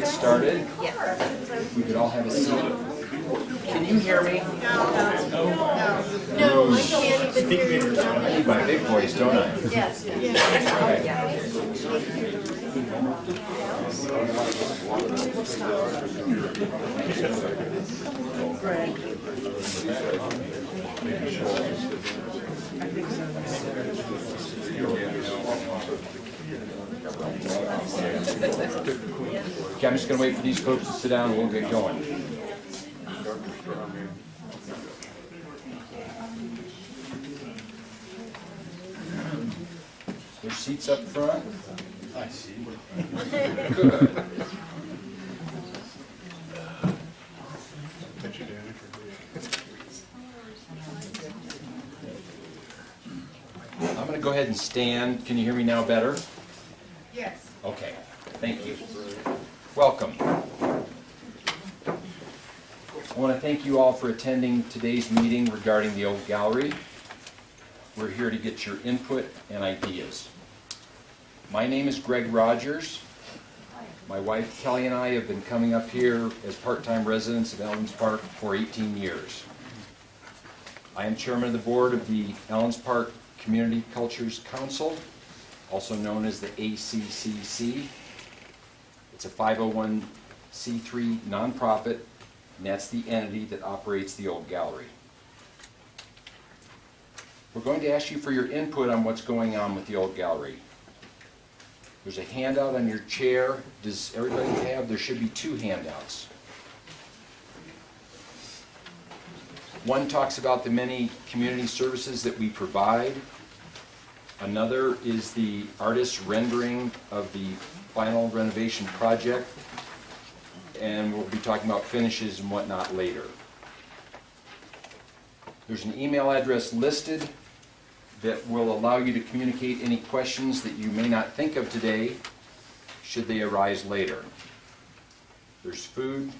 get started, Yes. we could all have a seat. Can you hear me? No, I can't even hear you. I need my big voice, don't I? Yes. Okay, I'm just going to wait for these folks to sit down and we'll get going. There's seats up front. I see. Good. I'm going to go ahead and stand. Can you hear me now better? Yes. Okay, thank you. Welcome. I want to thank you all for attending today's meeting regarding the old gallery. We're here to get your input and ideas. My name is Greg Rogers. My wife Kelly and I have been coming up here as part-time residents of Allenspark for 18 years. I am chairman of the board of the Allenspark Community Cultures Council, also known as the ACCC. It's a 501c3 nonprofit, and that's the entity that operates the old gallery. We're going to ask you for your input on what's going on with the old gallery. There's a handout on your chair. Does everybody have? There should be two handouts. One talks about the many community services that we provide. Another is the artist's rendering of the final renovation project. And we'll be talking about finishes and whatnot later. There's an email address listed that will allow you to communicate any questions that you may not think of today, should they arise later. There's food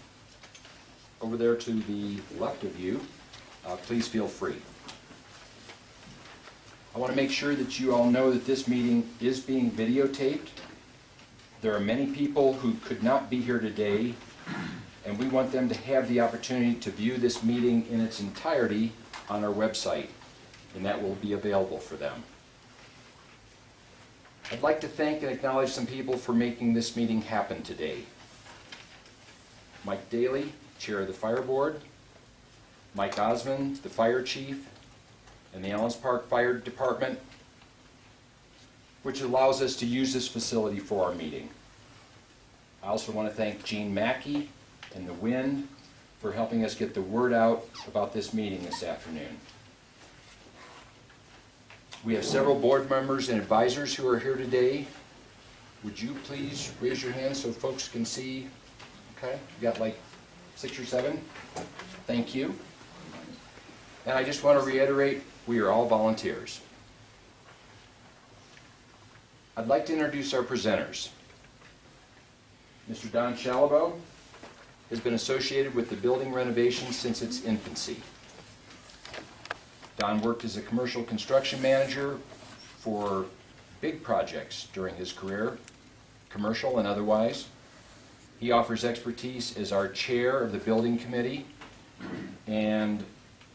over there to the left of you. Please feel free. I want to make sure that you all know that this meeting is being videotaped. There are many people who could not be here today, and we want them to have the opportunity to view this meeting in its entirety on our website, and that will be available for them. I'd like to thank and acknowledge some people for making this meeting happen today. Mike Daly, Chair of the Fire Board, Mike Osmond, the Fire Chief, and the Allenspark Fire Department, which allows us to use this facility for our meeting. I also want to thank Gene Mackey and the Wind for helping us get the word out about this meeting this afternoon. We have several board members and advisors who are here today. Would you please raise your hand so folks can see? Okay, we got like 6 or 7. Thank you. And I just want to reiterate, we are all volunteers. I'd like to introduce our presenters. Mr. Don Shalibo has been associated with the building renovation since its infancy. Don worked as a commercial construction manager for big projects during his career, commercial and otherwise. He offers expertise as our chair of the building committee, and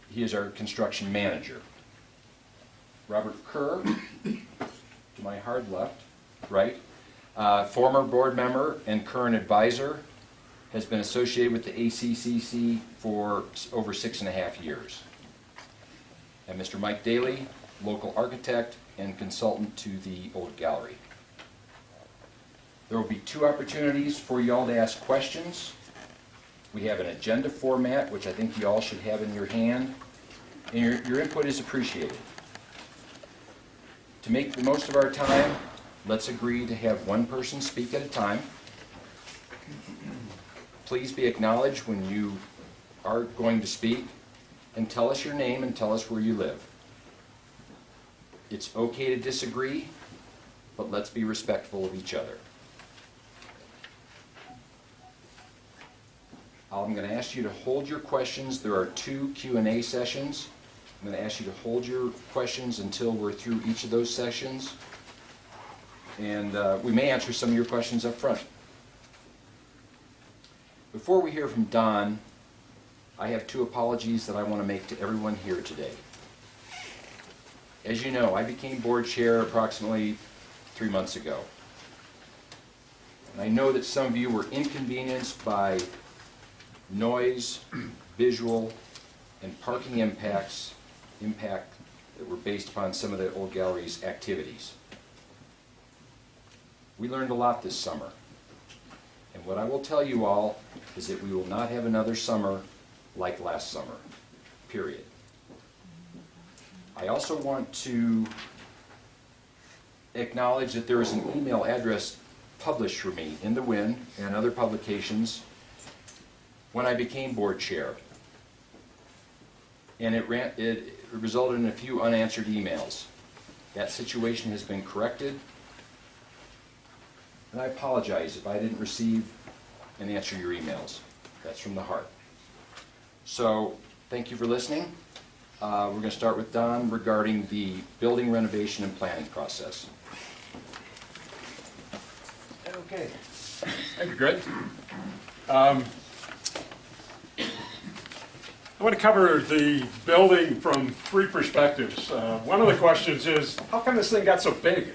he is our construction manager. Robert Kerr, to my hard left, right, former board member and current advisor, has been associated with the ACCC for over 6.5 years. And Mr. Mike Daly, local architect and consultant to the old gallery. There will be 2 opportunities for you all to ask questions. We have an agenda format, which I think you all should have in your hand, and your input is appreciated. To make the most of our time, let's agree to have one person speak at a time. Please be acknowledged when you are going to speak, and tell us your name and tell us where you live. It's okay to disagree, but let's be respectful of each other. I'm going to ask you to hold your questions. There are 2 Q&A sessions. I'm going to ask you to hold your questions until we're through each of those sessions. And we may answer some of your questions up front. Before we hear from Don, I have two apologies that I want to make to everyone here today. As you know, I became board chair approximately 3 months ago. And I know that some of you were inconvenienced by noise, visual, and parking impact that were based upon some of the old gallery's activities. We learned a lot this summer. And what I will tell you all is that we will not have another summer like last summer, period. I also want to acknowledge that there is an email address published for me in the Win and other publications when I became board chair. And it resulted in a few unanswered emails. That situation has been corrected. And I apologize if I didn't receive and answer your emails. That's from the heart. So, thank you for listening. We're going to start with Don regarding the building renovation and planning process. Okay. Thank you, Greg. I want to cover the building from three perspectives. One of the questions is, how come this thing got so big?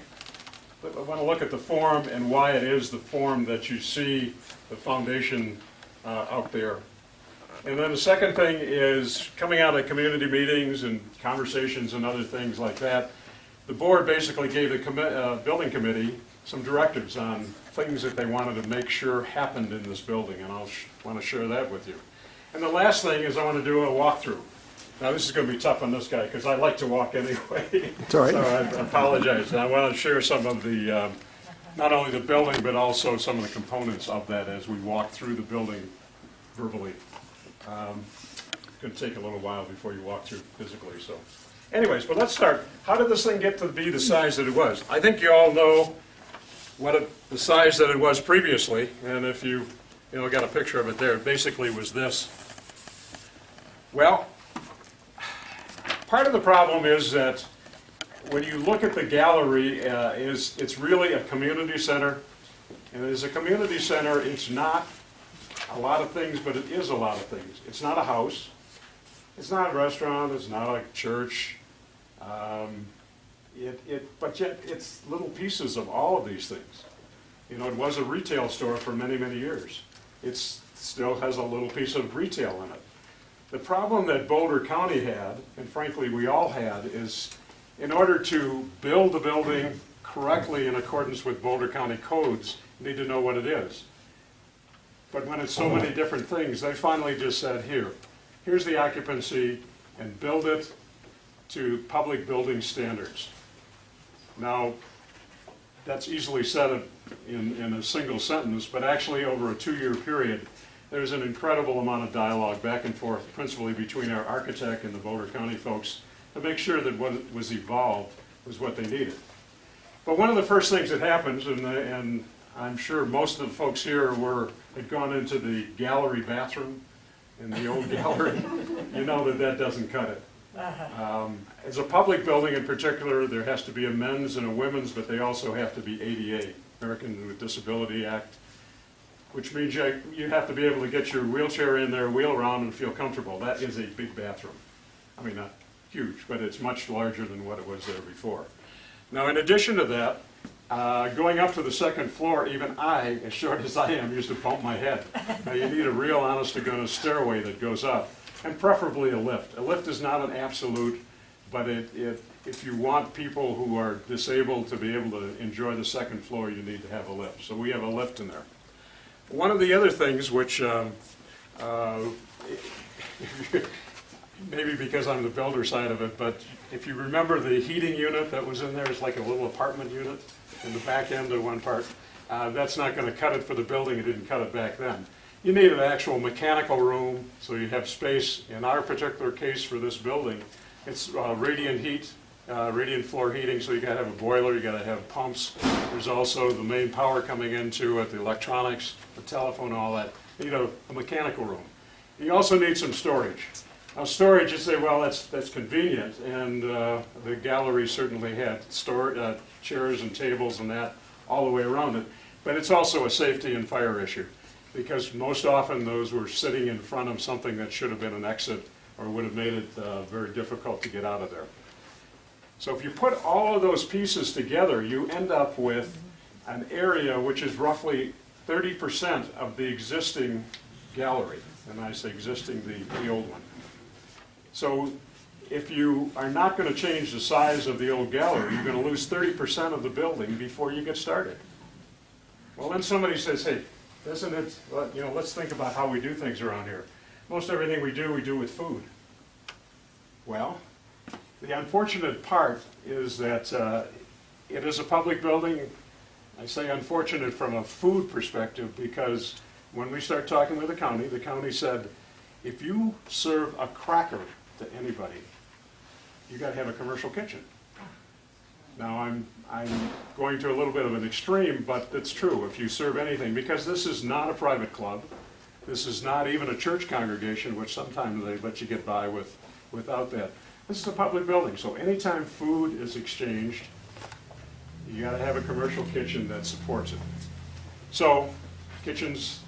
I want to look at the form and why it is the form that you see the foundation out there. And then the second thing is, coming out of community meetings and conversations and other things like that, the board basically gave the building committee some directives on things that they wanted to make sure happened in this building, and I'll want to share that with you. And the last thing is I want to do a walkthrough. Now this is going to be tough on this guy because I like to walk anyway. It's all right. So I apologize. And I want to share some of the, not only the building, but also some of the components of that as we walk through the building verbally. It's going to take a little while before you walk through physically. So, anyways, but let's start. How did this thing get to be the size that it was? I think you all know the size that it was previously, and if you got a picture of it there, it basically was this. Well, part of the problem is that when you look at the gallery, it's really a community center, and as a community center, it's not a lot of things, but it is a lot of things. It's not a house, it's not a restaurant, it's not a church, but yet it's little pieces of all of these things. It was a retail store for many, many years. It still has a little piece of retail in it. The problem that Boulder County had, and frankly we all had, is in order to build the building correctly in accordance with Boulder County codes, you need to know what it is. But when it's so many different things, they finally just said, here's the occupancy, and build it to public building standards. Now, that's easily said in a single sentence, but actually over a 2-year period, there's an incredible amount of dialogue back and forth, principally between our architect and the Boulder County folks, to make sure that what was evolved was what they needed. But one of the first things that happens, and I'm sure most of the folks here had gone into the gallery bathroom in the old gallery, you know that doesn't cut it. As a public building in particular, there has to be a men's and a women's, but they also have to be ADA, American with Disability Act, which means you have to be able to get your wheelchair in there, wheel around, and feel comfortable. That is a big bathroom. I mean, not huge, but it's much larger than what it was there before. Now, in addition to that, going up to the second floor, even I, as short as I am, used to bump my head. Now, you need a real honest-to-goodness stairway that goes up, and preferably a lift. A lift is not an absolute, but if you want people who are disabled to be able to enjoy the second floor, you need to have a lift. So we have a lift in there. One of the other things which, maybe because I'm the builder side of it, but if you remember the heating unit that was in there, it's like a little apartment unit in the back end of one part. That's not going to cut it for the building. It didn't cut it back then. You need an actual mechanical room, so you have space. In our particular case for this building, it's radiant heat, radiant floor heating, so you got to have a boiler, you got to have pumps. There's also the main power coming into it, the electronics, the telephone, all that. You need a mechanical room. You also need some storage. Now storage, you say, well, that's convenient, and the gallery certainly had chairs and tables and that all the way around it, but it's also a safety and fire issue. because most often those were sitting in front of something that should have been an exit or would have made it very difficult to get out of there. So if you put all of those pieces together, you end up with an area which is roughly 30% of the existing gallery. And I say existing, the old one. So if you are not going to change the size of the old gallery, you're going to lose 30% of the building before you get started. Well, then somebody says, hey, isn't it, well, you know, let's think about how we do things around here. Most everything we do with food. Well, the unfortunate part is that it is a public building. I say unfortunate from a food perspective because when we start talking with the county said, if you serve a cracker to anybody, you got to have a commercial kitchen. Now I'm going to a little bit of an extreme, but it's true. If you serve anything, because this is not a private club, this is not even a church congregation, which sometimes they let you get by without that. This is a public building, so anytime food is exchanged, you got to have a commercial kitchen that supports it. So kitchens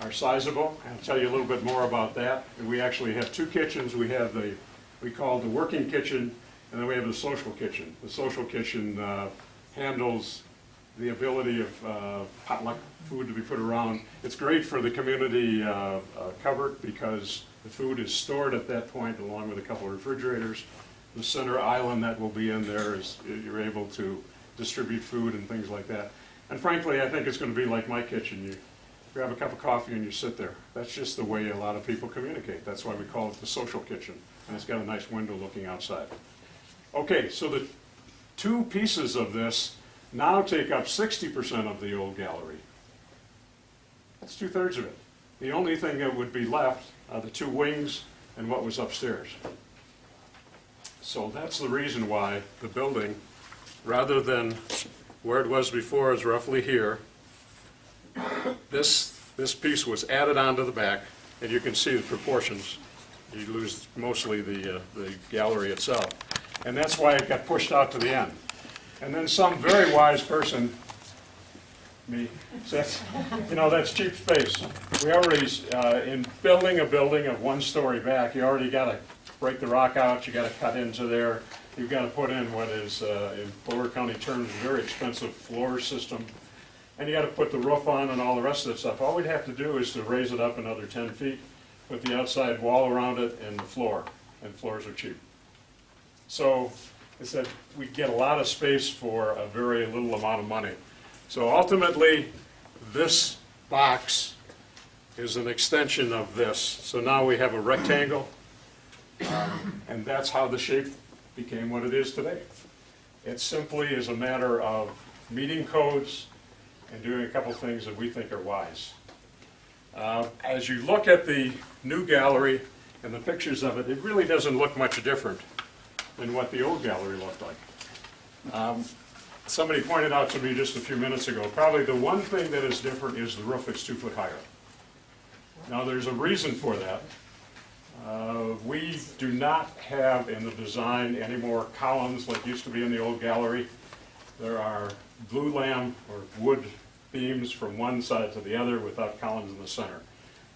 are sizable. I'll tell you a little bit more about that. We actually have two kitchens. We have we call the working kitchen, and then we have the social kitchen. The social kitchen handles the ability of potluck food to be put around. It's great for the community cupboard because the food is stored at that point along with a couple of refrigerators. The center island that will be in there is you're able to distribute food and things like that. And frankly, I think it's going to be like my kitchen. You grab a cup of coffee and you sit there. That's just the way a lot of people communicate. That's why we call it the social kitchen. And it's got a nice window looking outside. Okay, so the two pieces of this now take up 60% of the old gallery. That's 2/3 of it. The only thing that would be left are the two wings and what was upstairs. So that's the reason why the building, rather than where it was before is roughly here, this piece was added onto the back, and you can see the proportions. You lose mostly the gallery itself. And that's why it got pushed out to the end. And then some very wise person, me, said, you know, that's cheap space. We already, in building a building of 1 story back, you already got to break the rock out, you got to cut into there, you've got to put in what is, in Boulder County terms, a very expensive floor system, and you got to put the roof on and all the rest of that stuff. All we'd have to do is to raise it up another 10 feet, put the outside wall around it and the floor, and floors are cheap. So I said we'd get a lot of space for a very little amount of money. So ultimately, this box is an extension of this. So now we have a rectangle, and that's how the shape became what it is today. It simply is a matter of meeting codes and doing a couple things that we think are wise. As you look at the new gallery and the pictures of it, it really doesn't look much different than what the old gallery looked like. Somebody pointed out to me just a few minutes ago, probably the one thing that is different is the roof is 2 foot higher. Now there's a reason for that. We do not have in the design any more columns like used to be in the old gallery. There are blue lamb or wood beams from one side to the other without columns in the center.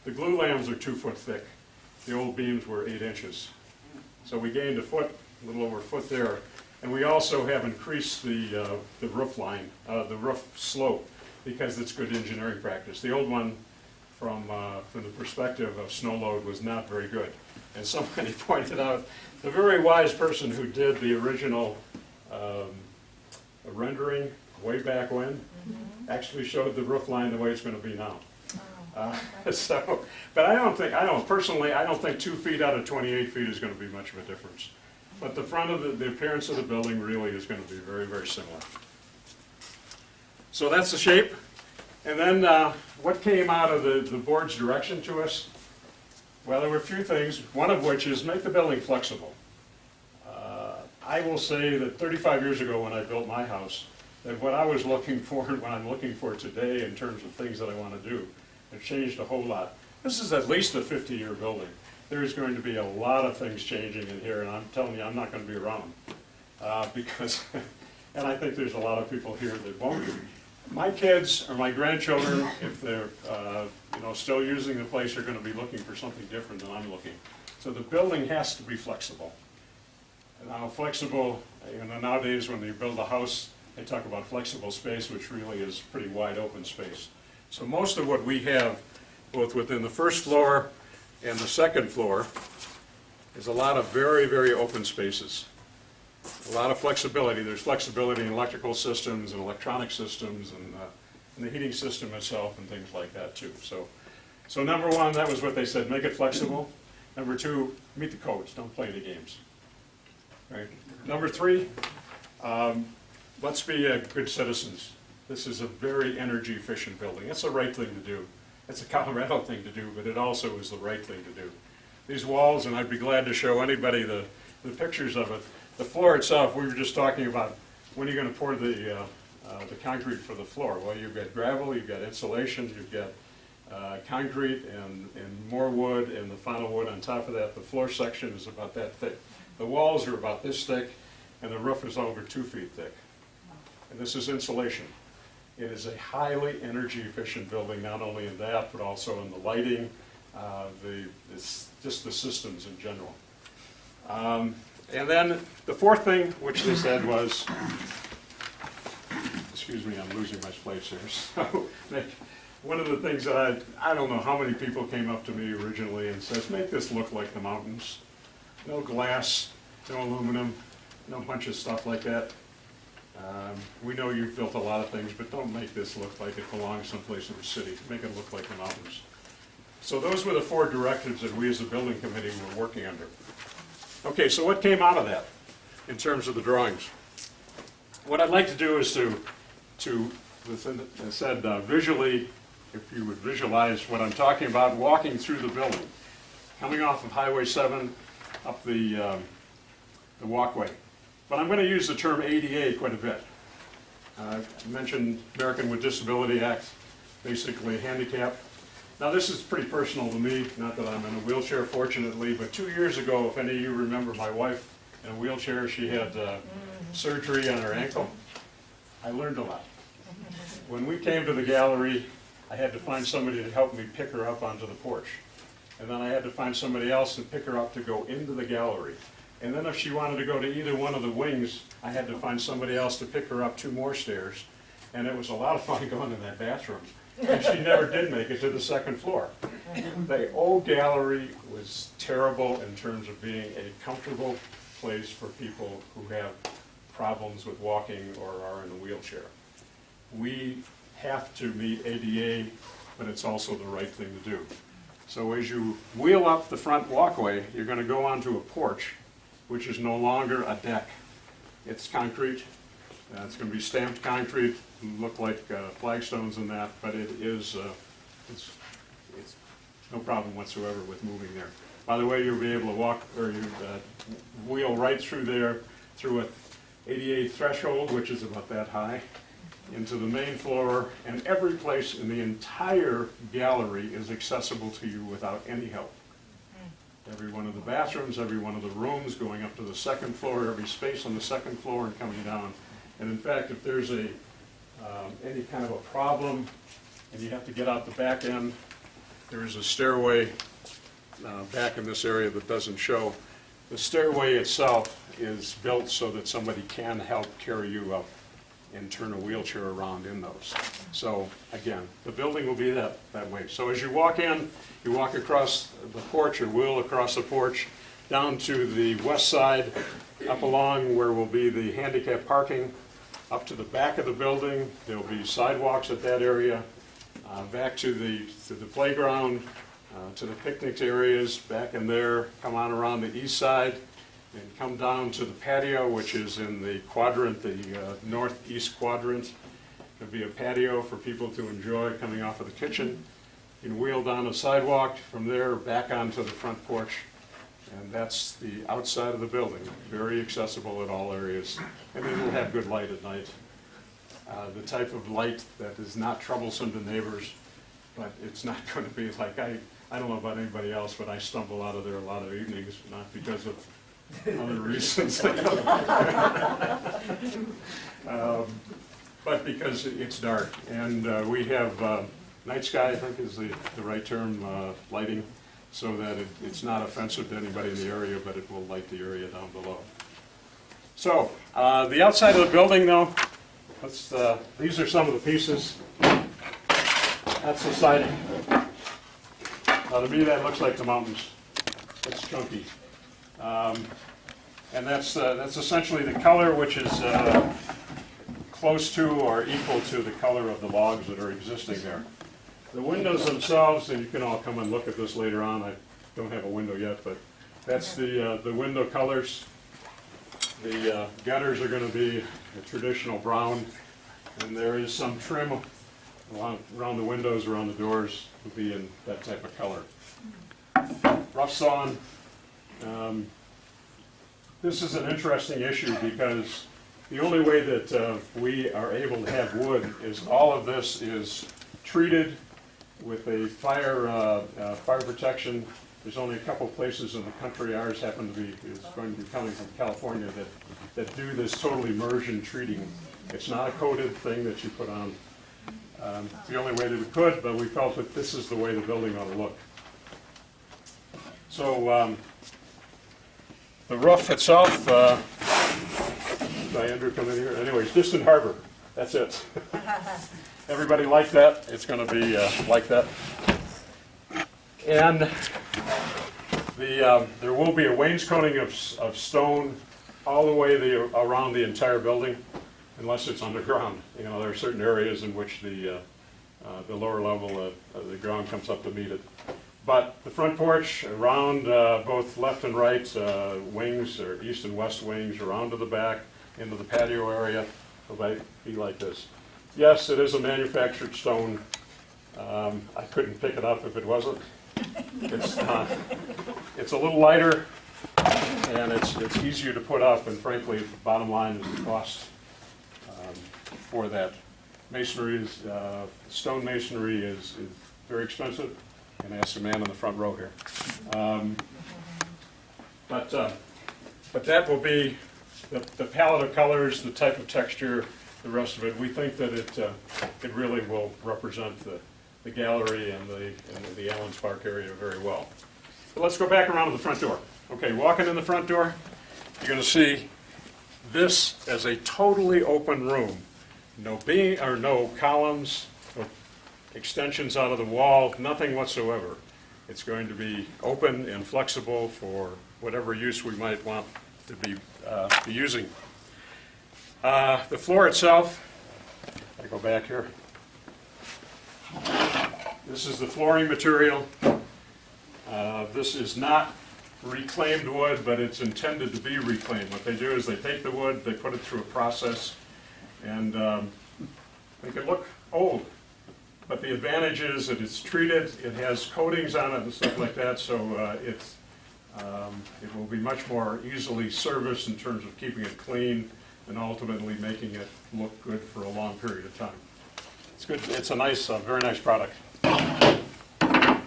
The glue lambs are 2 foot thick. The old beams were 8 inches. So we gained a foot, a little over a foot there. And we also have increased the roof line, the roof slope, because it's good engineering practice. The old one, from the perspective of snow load, was not very good. And somebody pointed out, the very wise person who did the original rendering way back when, actually showed the roof line the way it's going to be now. But personally, I don't think 2 feet out of 28 feet is going to be much of a difference. But the front of the appearance of the building really is going to be very, very similar. So that's the shape. And then what came out of the board's direction to us? Well, there were a few things, one of which is make the building flexible. I will say that 35 years ago when I built my house, that what I was looking for and what I'm looking for today in terms of things that I want to do, have changed a whole lot. This is at least a 50-year building. There's going to be a lot of things changing in here, and I'm telling you, I'm not going to be around because, and I think there's a lot of people here that won't be. My kids or my grandchildren, if they're still using the place, are going to be looking for something different than I'm looking. So the building has to be flexible. Now, flexible, nowadays when you build a house, they talk about flexible space, which really is pretty wide open space. So most of what we have, both within the first floor and the second floor, is a lot of very, very open spaces. A lot of flexibility. There's flexibility in electrical systems and electronic systems and the heating system itself and things like that too. So number one, that was what they said, make it flexible. Number two, meet the codes, don't play the games. Right. Number three, let's be good citizens. This is a very energy efficient building. It's the right thing to do. It's a Colorado thing to do, but it also is the right thing to do. These walls, and I'd be glad to show anybody the pictures of it. The floor itself, we were just talking about when you're going to pour the concrete for the floor. Well, you've got gravel, you've got insulation, you've got concrete and more wood, and the final wood on top of that. The floor section is about that thick. The walls are about this thick, and the roof is over 2 feet thick. And this is insulation. It is a highly energy efficient building, not only in that, but also in the lighting, just the systems in general. And then the fourth thing, which they said was, excuse me, I'm losing my place here. So one of the things that I don't know how many people came up to me originally and says, make this look like the mountains. No glass, no aluminum, no bunch of stuff like that. We know you've built a lot of things, but don't make this look like it belongs someplace in the city. Make it look like the mountains. So those were the 4 directives that we as a building committee were working under. Okay, so what came out of that in terms of the drawings? What I'd like to do is to visually, if you would visualize what I'm talking about, walking through the building, coming off of Highway 7 up the walkway. But I'm going to use the term ADA quite a bit. I mentioned American with Disability Act, basically handicap. Now this is pretty personal to me, not that I'm in a wheelchair fortunately, but 2 years ago, if any of you remember my wife in a wheelchair, she had surgery on her ankle. I learned a lot. When we came to the gallery, I had to find somebody to help me pick her up onto the porch. And then I had to find somebody else to pick her up to go into the gallery. And then if she wanted to go to either one of the wings, I had to find somebody else to pick her up 2 more stairs. And it was a lot of fun going in that bathroom. And she never did make it to the second floor. The old gallery was terrible in terms of being a comfortable place for people who have problems with walking or are in a wheelchair. We have to meet ADA, but it's also the right thing to do. So as you wheel up the front walkway, you're going to go onto a porch, which is no longer a deck. It's concrete. It's going to be stamped concrete, look like flagstones and that, but it is it's no problem whatsoever with moving there. By the way, you'll be able to walk, or you wheel right through there, through an ADA threshold, which is about that high, into the main floor, and every place in the entire gallery is accessible to you without any help. Every one of the bathrooms, every one of the rooms, going up to the second floor, every space on the second floor and coming down. And in fact, if there's any kind of a problem and you have to get out the back end, there is a stairway back in this area that doesn't show. The stairway itself is built so that somebody can help carry you up and turn a wheelchair around in those. So again, the building will be that way. So as you walk in, you walk across the porch or wheel across the porch down to the west side, up along where will be the handicap parking, up to the back of the building. There'll be sidewalks at that area, back to the playground, to the picnic areas, back in there, come on around the east side, and come down to the patio, which is in the quadrant, the northeast quadrant. There'll be a patio for people to enjoy coming off of the kitchen. You can wheel down a sidewalk from there back onto the front porch, and that's the outside of the building. Very accessible at all areas, and it'll have good light at night. The type of light that is not troublesome to neighbors, but it's not going to be like, I don't know about anybody else, but I stumble out of there a lot of evenings, not because of other reasons. but because it's dark. And we have night sky, I think is the right term, lighting, so that it's not offensive to anybody in the area, but it will light the area down below. So, the outside of the building though, these are some of the pieces. That's the siding. Now to me that looks like the mountains. It's chunky. And that's essentially the color, which is close to or equal to the color of the logs that are existing there. The windows themselves, and you can all come and look at this later on. I don't have a window yet, but that's the window colors. The gutters are going to be a traditional brown, and there is some trim around the windows, around the doors, will be in that type of color. Rough sawn. This is an interesting issue because the only way that we are able to have wood is all of this is treated with a fire protection. There's only a couple places in the country, ours happen to be, is going to be coming from California, that do this total immersion treating. It's not a coated thing that you put on. It's the only way that we could, but we felt that this is the way the building ought to look. So the roof itself, Andrew come in here. Anyways, Distant Harbor, that's it. Everybody like that? It's going to be like that. And there will be a wainscoting of stone all the way around the entire building, unless it's underground. You know, there are certain areas in which the lower level of the ground comes up to meet it. But the front porch, around both left and right wings, or east and west wings, around to the back, into the patio area, will be like this. Yes, it is a manufactured stone. I couldn't pick it up if it wasn't. It's a little lighter, and it's easier to put up, and frankly, bottom line is the cost for that. Masonry is, stone masonry is very expensive, and ask the man on the front row here. But that will be the palette of colors, the type of texture, the rest of it. We think that it really will represent the gallery and the Allenspark area very well. But let's go back around to the front door. Okay, walking in the front door, you're going to see this as a totally open room. No columns, no extensions out of the wall, nothing whatsoever. It's going to be open and flexible for whatever use we might want to be using. The floor itself, I go back here. This is the flooring material. This is not reclaimed wood, but it's intended to be reclaimed. What they do is they take the wood, they put it through a process, and make it look old. But the advantage is that it's treated, it has coatings on it and stuff like that, so it will be much more easily serviced in terms of keeping it clean and ultimately making it look good for a long period of time. It's good. It's a nice, very nice product.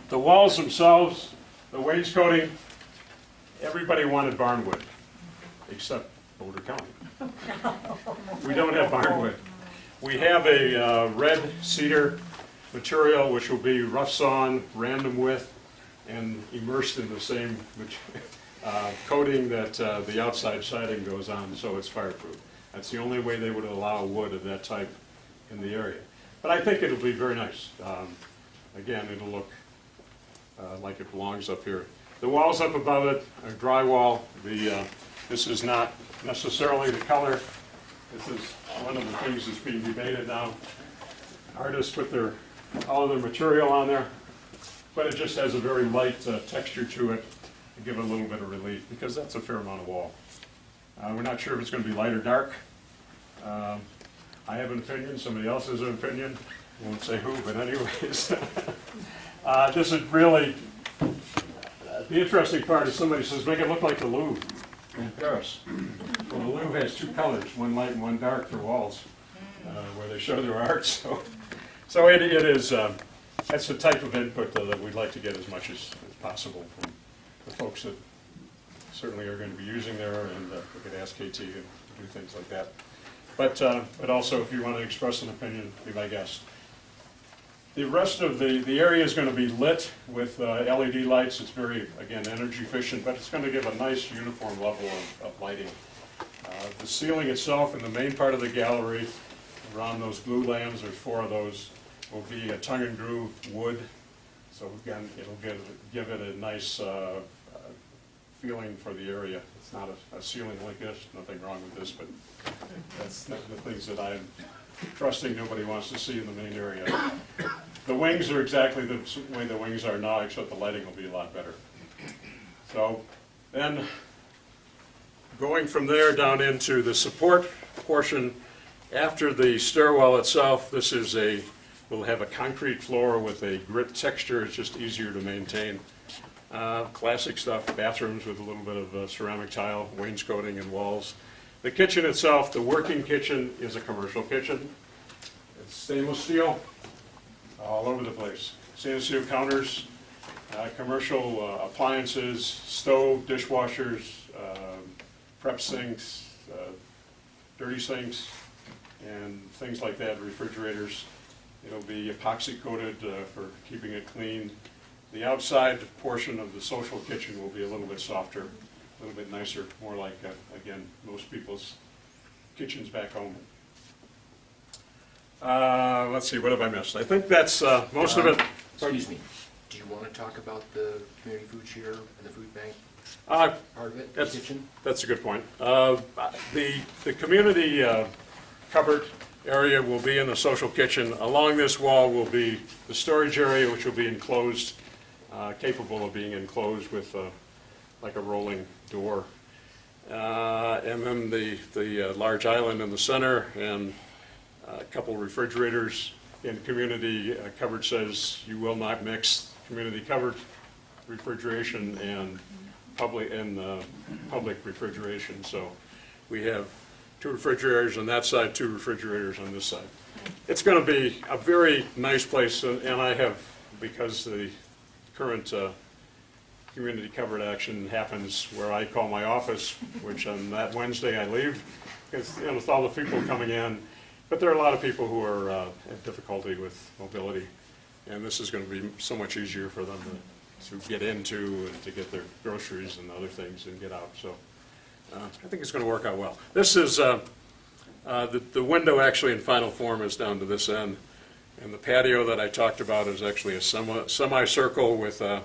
The walls themselves, the wainscoting, everybody wanted barnwood, except Boulder County. We don't have barnwood. We have a red cedar material which will be rough sawn, random width, and immersed in the same coating that the outside siding goes on, so it's fireproof. That's the only way they would allow wood of that type in the area. But I think it'll be very nice. Again, it'll look like it belongs up here. The walls up above it are drywall. This is not necessarily the color. This is one of the things that's being debated now. Artists put all of their material on there, but it just has a very light texture to it to give it a little bit of relief, because that's a fair amount of wall. We're not sure if it's going to be light or dark. I have an opinion, somebody else has an opinion. I won't say who, but anyways. This is really, the interesting part is somebody says, make it look like the Louvre in Paris. Well, the Louvre has two colors, one light and one dark for walls, where they show their art. So it is, that's the type of input that we'd like to get as much as possible from the folks that certainly are going to be using there, and we could ask KT to do things like that. but also if you want to express an opinion, be my guest. The rest of the area is going to be lit with LED lights. It's very, again, energy efficient, but it's going to give a nice uniform level of lighting. The ceiling itself in the main part of the gallery, around those glue lamps, there's 4 of those, will be a tongue and groove wood. So again, it'll give it a nice feeling for the area. It's not a ceiling like this, nothing wrong with this, but that's the things that I'm trusting nobody wants to see in the main area. The wings are exactly the way the wings are now, except the lighting will be a lot better. So then, going from there down into the support portion, after the stairwell itself, we'll have a concrete floor with a grit texture. It's just easier to maintain. Classic stuff, bathrooms with a little bit of ceramic tile, wainscoting and walls. The kitchen itself, the working kitchen, is a commercial kitchen. It's stainless steel all over the place. Stainless steel counters, commercial appliances, stove, dishwashers, prep sinks, dirty sinks, and things like that, refrigerators. It'll be epoxy coated for keeping it clean. The outside portion of the social kitchen will be a little bit softer, a little bit nicer, more like, again, most people's kitchens back home. Let's see, what have I missed? I think that's most of it. Excuse me, do you want to talk about the community food share and the food bank Uh, part of it, the kitchen? That's a good point. The community cupboard area will be in the social kitchen. Along this wall will be the storage area, which will be enclosed, capable of being enclosed with like a rolling door. And then the large island in the center, and a couple refrigerators. In community cupboard says you will not mix community cupboard refrigeration and public refrigeration. So we have 2 refrigerators on that side, 2 refrigerators on this side. It's going to be a very nice place, and I have, because the current community cupboard action happens where I call my office, which on that Wednesday I leave, because with all the people coming in, but there are a lot of people who are have difficulty with mobility, and this is going to be so much easier for them to get into and to get their groceries and other things and get out. So I think it's going to work out well. This is the window actually in final form is down to this end, and the patio that I talked about is actually a semicircle with the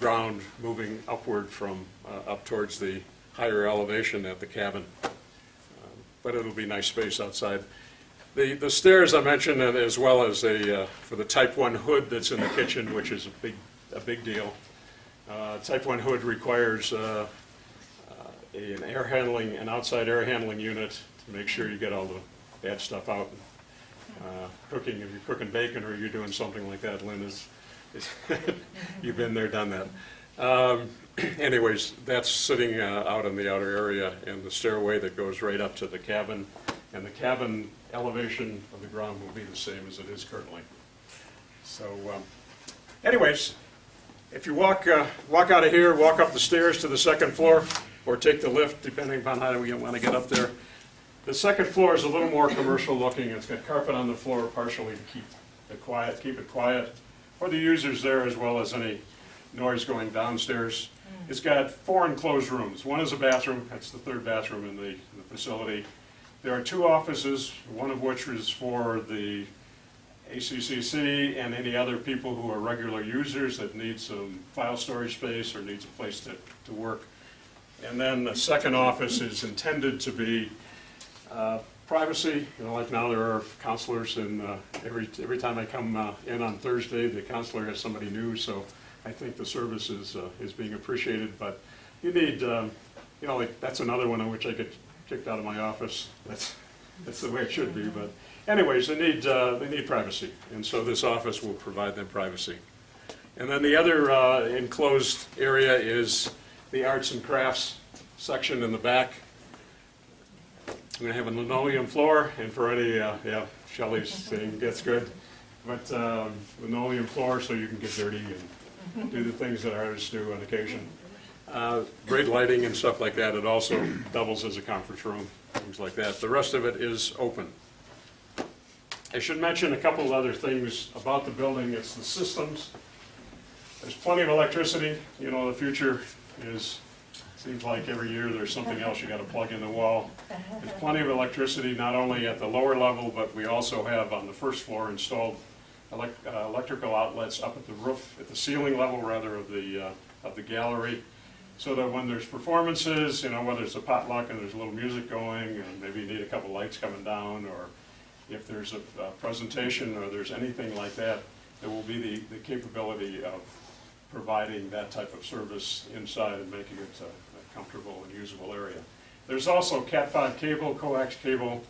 ground moving upward from up towards the higher elevation at the cabin. But it'll be nice space outside. The stairs I mentioned, as well as for the Type 1 hood that's in the kitchen, which is a big deal. Type 1 hood requires an an outside air handling unit to make sure you get all the bad stuff out. Cooking, if you're cooking bacon or you're doing something like that, Lynn, you've been there, done that. Anyways, that's sitting out in the outer area, and the stairway that goes right up to the cabin, and the cabin elevation of the ground will be the same as it is currently. So, anyways, if you walk out of here, walk up the stairs to the second floor, or take the lift, depending upon how you want to get up there. The second floor is a little more commercial looking. It's got carpet on the floor partially to keep it quiet, for the users there as well as any noise going downstairs. It's got 4 enclosed rooms. One is a bathroom. That's the 3rd bathroom in the facility. There are 2 offices, one of which is for the ACCC and any other people who are regular users that need some file storage space or needs a place to work. And then the second office is intended to be privacy. Like now there are counselors, and every time I come in on Thursday, the counselor has somebody new, so I think the service is being appreciated. But you need, like that's another one on which I get kicked out of my office. That's the way it should be. But anyways, they need privacy, and so this office will provide them privacy. And then the other enclosed area is the arts and crafts section in the back. We're going to have a linoleum floor, and for any, Shelley's saying that's good, but linoleum floor so you can get dirty and do the things that artists do on occasion. Great lighting and stuff like that. It also doubles as a conference room, things like that. The rest of it is open. I should mention a couple of other things about the building. It's the systems. There's plenty of electricity. You know, the future is, seems like every year there's something else you got to plug in the wall. There's plenty of electricity, not only at the lower level, but we also have on the first floor installed electrical outlets up at the roof, at the ceiling level rather, of the gallery, so that when there's performances, you know, whether it's a potluck and there's a little music going and maybe you need a couple lights coming down, or if there's a presentation or there's anything like that, there will be the capability of providing that type of service inside and making it a comfortable and usable area. There's also Cat5 cable, coax cable,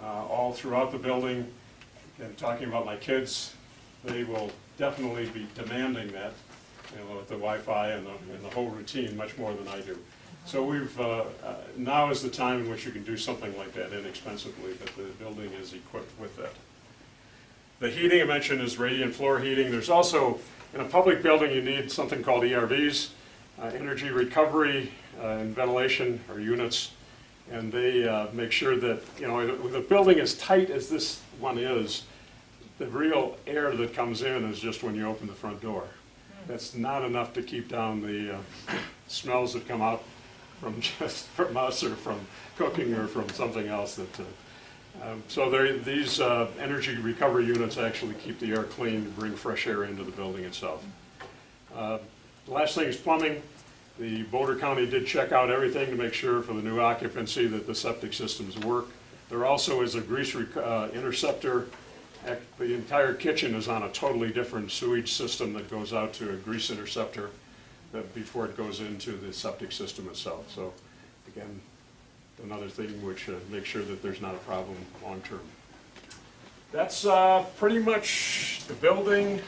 all throughout the building. And talking about my kids, they will definitely be demanding that, you know, with the Wi-Fi and the whole routine much more than I do. So we've, now is the time in which you can do something like that inexpensively, but the building is equipped with that. The heating I mentioned is radiant floor heating. There's also, in a public building, you need something called ERVs, energy recovery and ventilation, or units, and they make sure that, you know, with a building as tight as this one is, the real air that comes in is just when you open the front door. That's not enough to keep down the smells that come out from just from us or from cooking or from something else. That so these energy recovery units actually keep the air clean to bring fresh air into the building itself. The last thing is plumbing. The Boulder County did check out everything to make sure for the new occupancy that the septic systems work. There also is a grease interceptor. The entire kitchen is on a totally different sewage system that goes out to a grease interceptor before it goes into the septic system itself. So again, another thing which makes sure that there's not a problem long term. That's pretty much the building.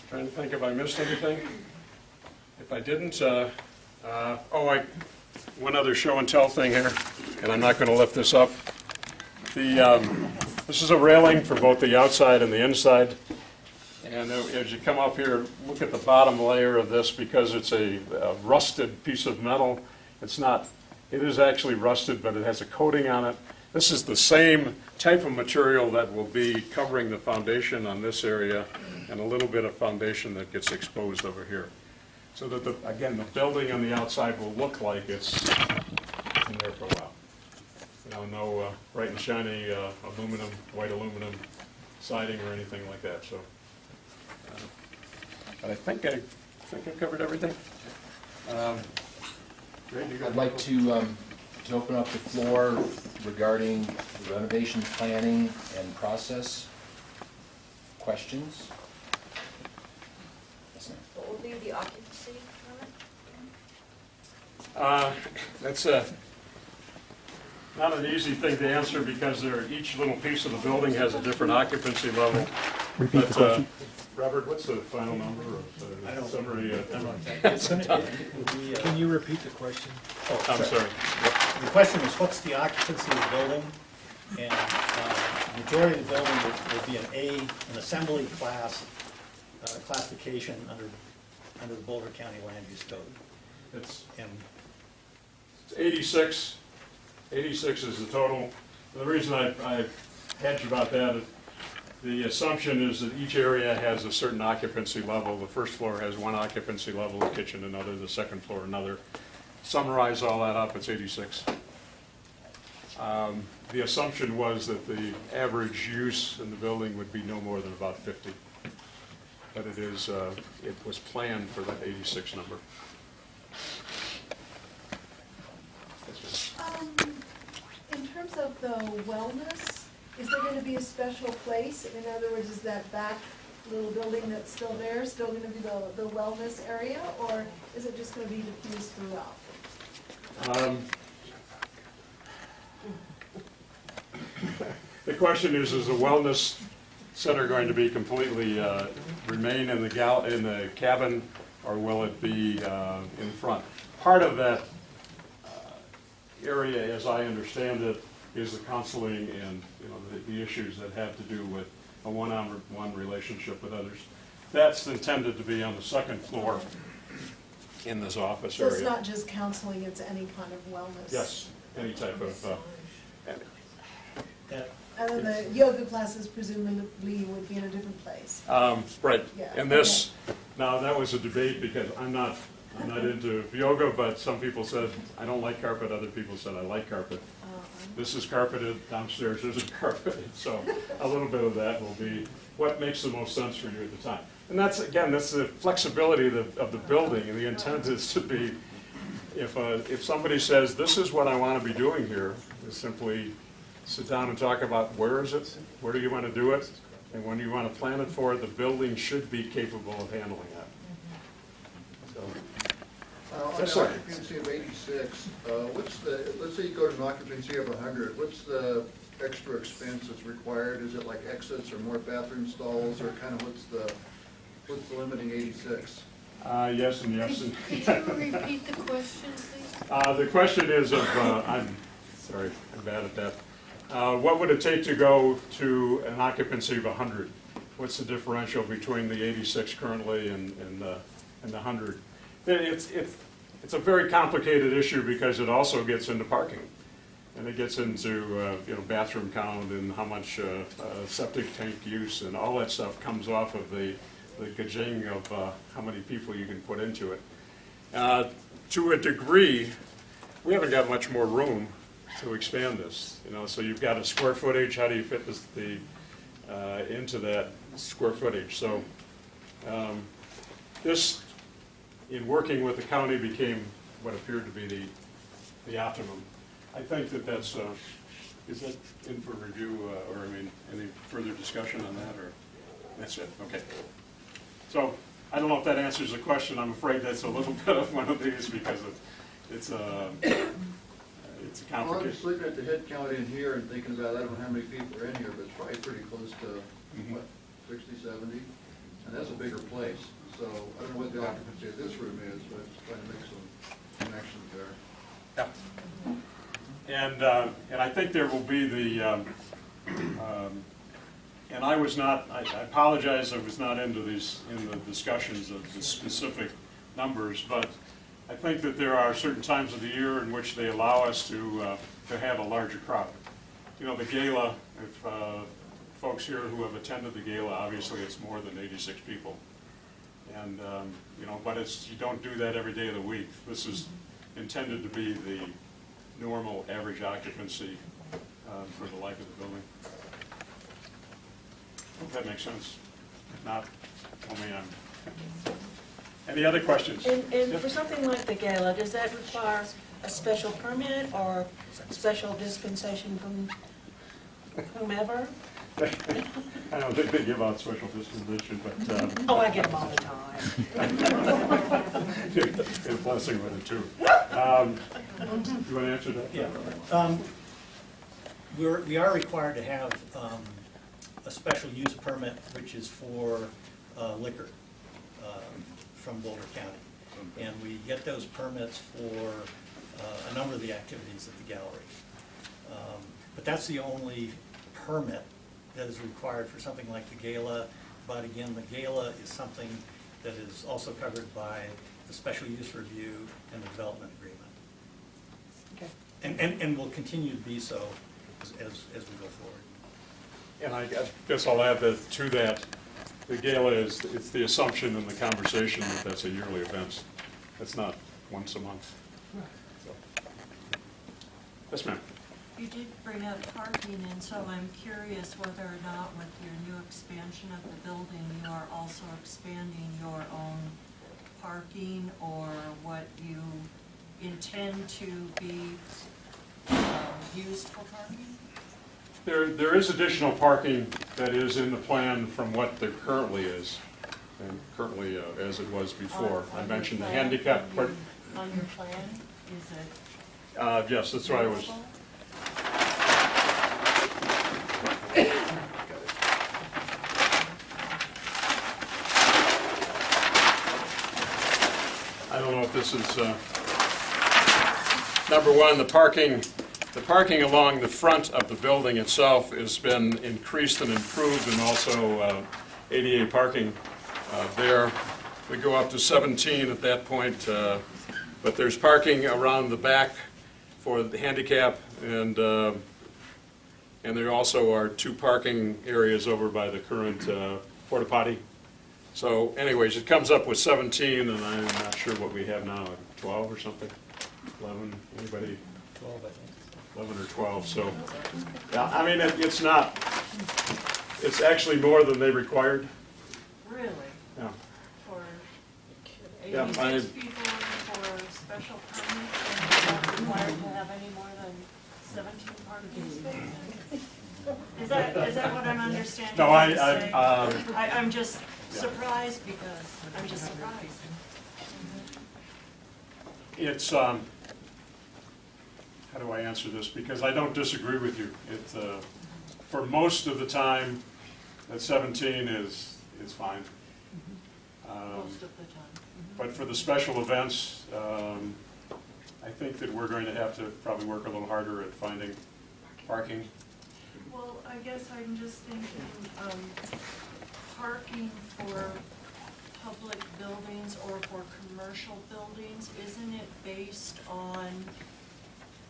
Trying to think if I missed anything. If I didn't, one other show and tell thing here, and I'm not going to lift this up. This is a railing for both the outside and the inside. And as you come up here, look at the bottom layer of this, because it's a rusted piece of metal. It's not, it is actually rusted, but it has a coating on it. This is the same type of material that will be covering the foundation on this area, and a little bit of foundation that gets exposed over here. So that, again, the building on the outside will look like it's in there for a while. You know, no bright and shiny aluminum, white aluminum siding or anything like that. So, but I think I covered everything. I'd like to open up the floor regarding the renovation planning and process. Questions? Yes, ma'am. What will be the occupancy limit? That's not an easy thing to answer, because each little piece of the building has a different occupancy level. Repeat the question. Robert, what's the final number of the summary? Can you repeat the question? I'm sorry. The question was, what's the occupancy of the building? And the majority of the building would be an assembly class classification under the Boulder County Land Use Code. It's And 86. 86 is the total. The reason I hedge about that, the assumption is that each area has a certain occupancy level. The first floor has one occupancy level, the kitchen another, the second floor another. Summarize all that up, it's 86. The assumption was that the average use in the building would be no more than about 50. But it is, it was planned for that 86 number. In terms of the wellness, is there going to be a special place? In other words, is that back little building that's still there still going to be the wellness area, or is it just going to be diffused throughout? The question is the wellness center going to be completely remain in the cabin, or will it be in front? Part of that area, as I understand it, is the counseling and the issues that have to do with a one-on-one relationship with others. That's intended to be on the second floor. in this office So it's area. not just counseling, it's any kind of wellness? Yes, any type of, That- And then the yoga classes presumably would be in a different place? right. Yeah, And this, now that was a debate because I'm not into yoga, but some people said, I don't like carpet, other people said, I like carpet. This is carpeted, downstairs isn't carpeted, so a little bit of that will be what makes the most sense for you at the time. And that's, again, that's the flexibility of the building, and the intent is to be, if somebody says, this is what I want to be doing here, is simply sit down and talk about where is it, where do you want to do it, and when you want to plan it for, the building should be capable of handling that. So, On Yes, the sir. occupancy of 86, what's the, let's say you go to an occupancy of 100, what's the extra expense that's required? Is it like exits or more bathroom stalls, or kind of what's the limiting 86? yes and yes. And Could you repeat the question, please? the question is I'm sorry, I'm bad at that. What would it take to go to an occupancy of 100? What's the differential between the 86 currently and the 100? It's a very complicated issue because it also gets into parking. And it gets into bathroom count and how much septic tank use and all that stuff comes off of the gajing of how many people you can put into it. To a degree, we haven't got much more room to expand this. So you've got a square footage. How do you fit this into that square footage? So this, in working with the county, became what appeared to be the optimum. I think that's, is that in for review, or any further discussion on that, or that's it? Okay. So I don't know if that answers the question. I'm afraid that's a little bit of one of these because it's a Well, I'm complicated. just looking at the head count in here and thinking about, I don't know how many people are in here, but it's probably pretty close to, what, 60, 70? And that's a bigger place. So I don't know what the occupancy of this room is, but it's trying to make some connections there. Yeah. And I think there will be and I apologize, I was not in the discussions of the specific numbers, but I think that there are certain times of the year in which they allow us to have a larger crowd. The gala, if folks here who have attended the gala, obviously it's more than 86 people. And, but you don't do that every day of the week. This is intended to be the normal average occupancy for the life of the building. Hope that makes sense. If not, tell me Any other questions? And Yep. for something like the gala, does that require a special permit or special dispensation from whomever? I don't think they give out special dispensation, but Oh, I get them all the time. a blessing with it too. You want to answer that? Yeah. We are required to have a special use permit, which is for liquor from Boulder County. And we get those permits for a number of the activities at the gallery. But that's the only permit that is required for something like the gala. But again, the gala is something that is also covered by the special use review and the development agreement. Okay. And will continue to be so as we go forward. And I guess I'll add that to that, the gala it's the assumption in the conversation that that's a yearly event. It's not once a month. So. Yes, ma'am. You did bring up parking, and so I'm curious whether or not with your new expansion of the building, you are also expanding your own parking, or what you intend to be used for parking? There is additional parking that is in the plan from what there currently is, and currently as it was before. I On mentioned the your plan, handicap part. On your plan, is it? Yes, that's what I was. available? I don't know if this is, number one, the parking along the front of the building itself has been increased and improved, and also ADA parking there. we go up to 17 at that point, but there's parking around the back for the handicap, and there also are 2 parking areas over by the current porta potty. So anyways, it comes up with 17, and I'm not sure what we have now, 12 or something? 11, anybody? 12, I think. 11 or 12, so, yeah, I mean, it's not, it's actually more than they required. Really? Yeah. For Yeah, 86 people for special permit, and you're not required to have any more than 17 parking spaces? Is that what I'm understanding? No, you to say? I'm just Yeah. surprised because, I'm just surprised. It's, how do I answer this? Because I don't disagree with you. For most of the time, that 17 is fine. Most of the time. But for the special events, I think that we're going to have to probably work a little harder at finding parking. Well, I guess I'm just thinking, parking for public buildings or for commercial buildings, isn't it based on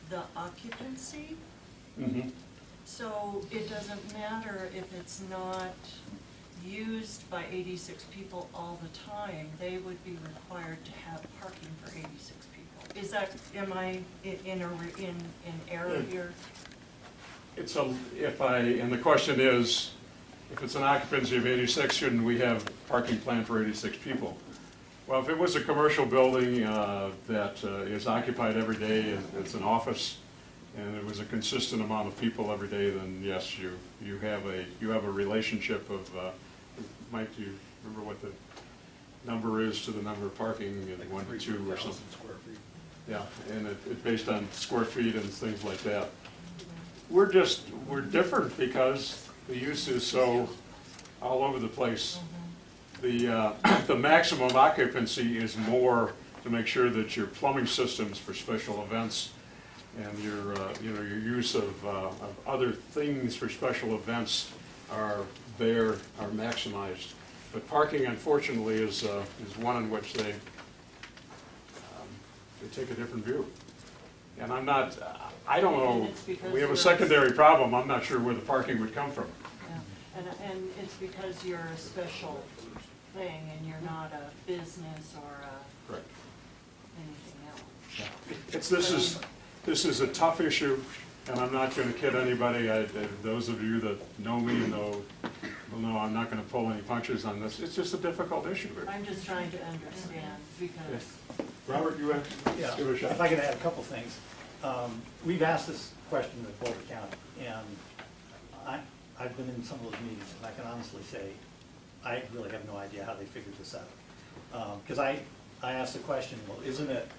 the occupancy? Mm-hmm. So it doesn't matter if it's not used by 86 people all the time, they would be required to have parking for 86 people. Is that, am I in error here? It's and the question is, if it's an occupancy of 86, shouldn't we have parking planned for 86 people? Well, if it was a commercial building that is occupied every day, and it's an office, and it was a consistent amount of people every day, then yes, you have a relationship of, Mike, do you remember what the number is to the number of parking, Like 1 to 2 or 3,000 something? square feet. Yeah, and it's based on square feet and things like that. We're different because the use is so all over the place. The maximum occupancy is more to make sure that your plumbing systems for special events and your use of other things for special events are maximized. But parking, unfortunately, is one in which they take a different view. And I don't And know, it's because we have a you're- secondary problem. I'm not sure where the parking would come from. Yeah, and it's because you're a special thing and you're not a business or Correct. anything else. This is a tough issue, and I'm not going to kid anybody. Those of you that know me will know I'm not going to pull any punches on this. It's just a difficult issue. I'm just trying to understand because, Robert, you have Yeah, give it a shot. if I could add a couple things. We've asked this question of Boulder County, and I've been in some of those meetings, and I can honestly say, I really have no idea how they figured this out. Because I asked the question, well, isn't it,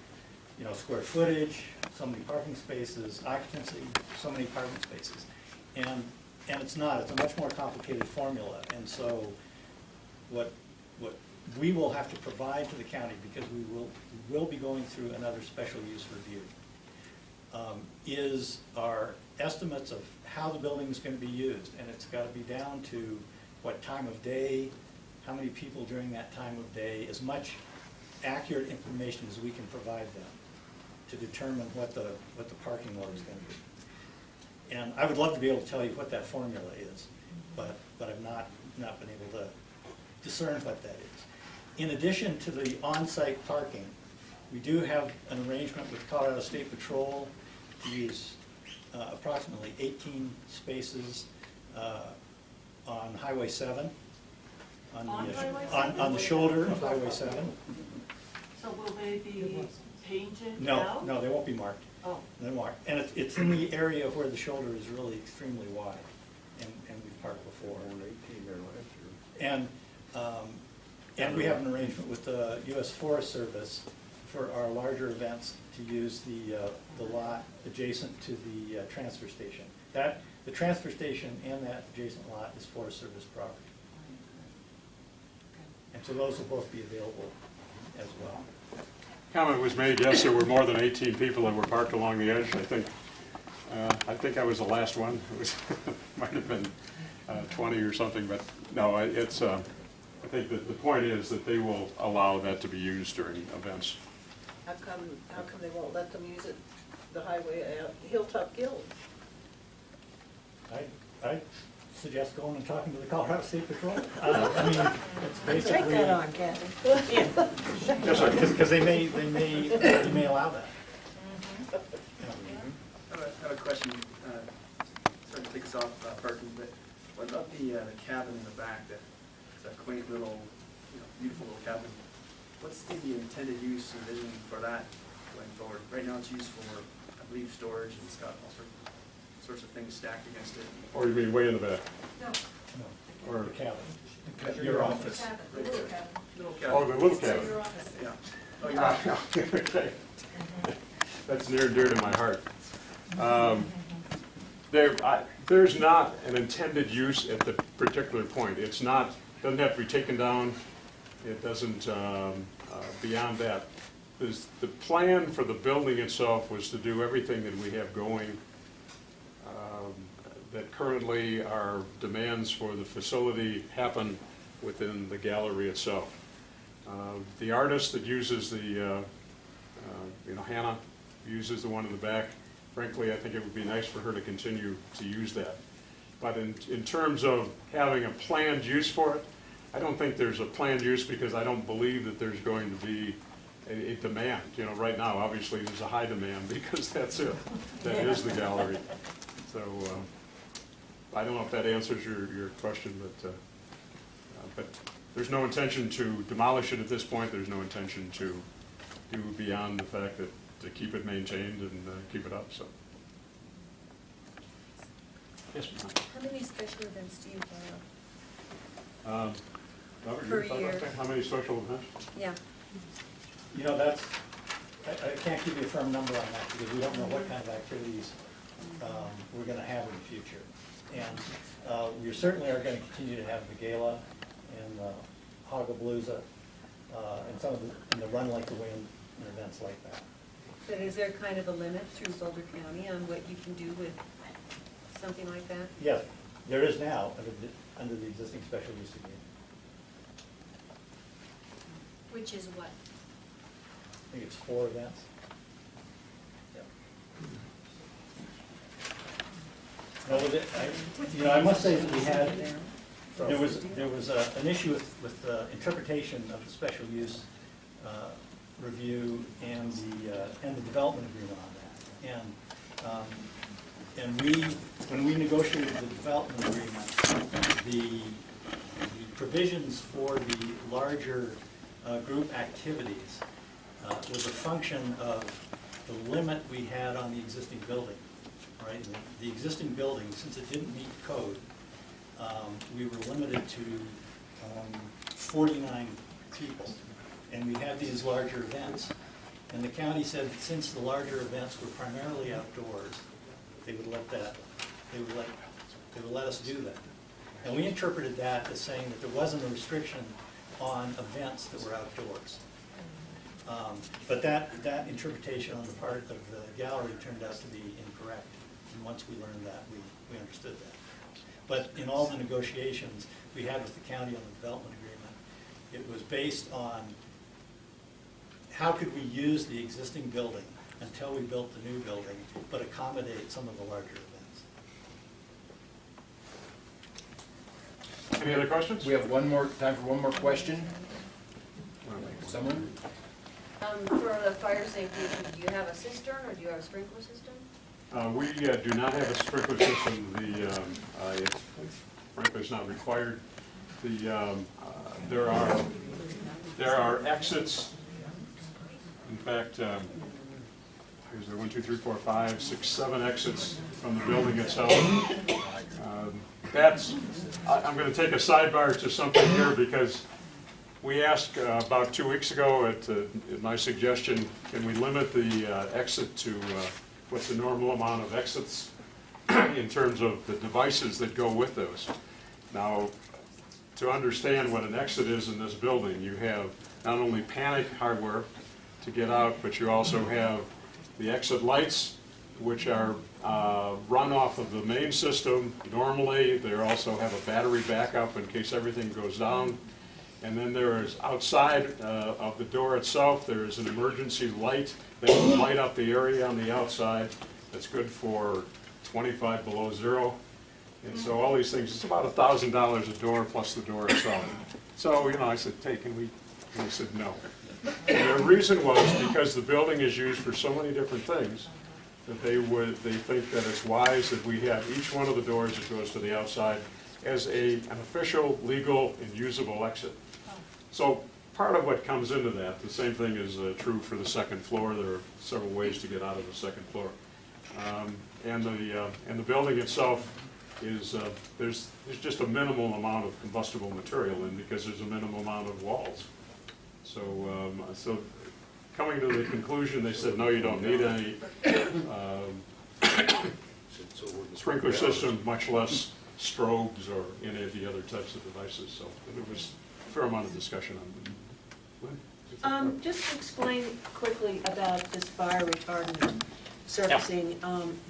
square footage, so many parking spaces, occupancy, so many parking spaces? And it's not, it's a much more complicated formula, and so what we will have to provide to the county, because we will be going through another special use review, is our estimates of how the building is going to be used, and it's got to be down to what time of day, how many people during that time of day, as much accurate information as we can provide them to determine what the parking load is going to be. And I would love to be able to tell you what that formula is, but I've not been able to discern what that is. In addition to the on-site parking, we do have an arrangement with Colorado State Patrol to use approximately 18 spaces on Highway 7. On Highway 7? On the shoulder of Highway 7. so will they be painted No, out? no, they won't be marked. Oh, They're marked. And it's in the area where the shoulder is really extremely wide, and we've parked before. And we have an arrangement with the U.S. Forest Service for our larger events to use the lot adjacent to the transfer station. The transfer station and that adjacent lot is Forest Service property. And so those will both be available as well. Comment was made, yes, there were more than 18 people that were parked along the edge. I think I was the last one. It was might have been 20 or something, but no, it's I think that the point is that they will allow that to be used during events. How come they won't let them use it, the highway, Hilltop Guild? I suggest going and talking to the Colorado State Patrol. I mean, it's basically. Take that on, Kathy. Yeah. Yes, sir. Because they may allow that. I have a question, sorry to take us off parking, but what about the cabin in the back, it's a quaint little, beautiful little cabin? What's the intended use and vision for that going forward? Right now it's used for, I believe, storage, and it's got all sorts of things stacked against it. Or you mean way in the back? No. No, Or, the cabin. Your office. The little cabin. Little cabin. oh, the little cabin. Your office. Yeah. Oh, your office. Okay. That's near and dear to my heart. There's not an intended use at the particular point. It's not, doesn't have to be taken down. It doesn't, beyond that. The plan for the building itself was to do everything that we have going, that currently our demands for the facility happen within the gallery itself. The artist that uses the, Hannah uses the one in the back. Frankly, I think it would be nice for her to continue to use that. But in terms of having a planned use for it, I don't think there's a planned use because I don't believe that there's going to be a demand. Right now, obviously, there's a high demand because that's it. That is the gallery. So I don't know if that answers your question, but there's no intention to demolish it at this point. There's no intention to do beyond the fact that to keep it maintained and keep it up. So. Yes, ma'am. How many special events do you have? Robert, you Per thought about year. that? How many social events? Yeah. That's, I can't give you a firm number on that because we don't know what kind of activities we're going to have in the future. And we certainly are going to continue to have the gala and the Hogapalooza and some of the Run Like the Wind and events like that. But is there kind of a limit through Boulder County on what you can do with something like that? Yes, there is now under the existing special use agreement. Which is what? I think it's 4 events. No, I must say that we had, there was an issue with interpretation of the special use review and the development agreement on that. And when we negotiated the development agreement, the provisions for the larger group activities was a function of the limit we had on the existing building, right? The existing building, since it didn't meet code, we were limited to 49 people, and we had these larger events. And the county said that since the larger events were primarily outdoors, they would let us do that. And we interpreted that as saying that there wasn't a restriction on events that were outdoors. But that interpretation on the part of the gallery turned out to be incorrect. And once we learned that, we understood that. But in all the negotiations we had with the county on the development agreement, it was based on how could we use the existing building until we built the new building, but accommodate some of the larger events. Any other questions? We have time for one more question. Someone? For the fire safety, do you have a cistern or do you have a sprinkler system? We do not have a sprinkler system. It's frankly, it's not required. There are exits. In fact, here's the 1, 2, 3, 4, 5, 6, 7 exits from the building itself. I'm going to take a sidebar to something here because we asked about 2 weeks ago at my suggestion, can we limit the exit to what's the normal amount of exits in terms of the devices that go with those. Now, to understand what an exit is in this building, you have not only panic hardware to get out, but you also have the exit lights, which are run off of the main system. Normally, they also have a battery backup in case everything goes down. And then there is outside of the door itself, there is an emergency light that will light up the area on the outside. That's good for 25 below zero. And so all these things, it's about $1,000 a door plus the door itself. So, I said, hey, can we, and they said no. And the reason was because the building is used for so many different things that they think that it's wise that we have each one of the doors that goes to the outside as an official, legal, and usable exit. So part of what comes into that, the same thing is true for the second floor. There are several ways to get out of the second floor. And the building itself is, there's just a minimal amount of combustible material in because there's a minimal amount of walls. So, so coming to the conclusion, they said, no, you don't need any sprinkler system, much less strobes or any of the other types of devices. So there was a fair amount of discussion on it. Just explain quickly about this fire retardant surfacing.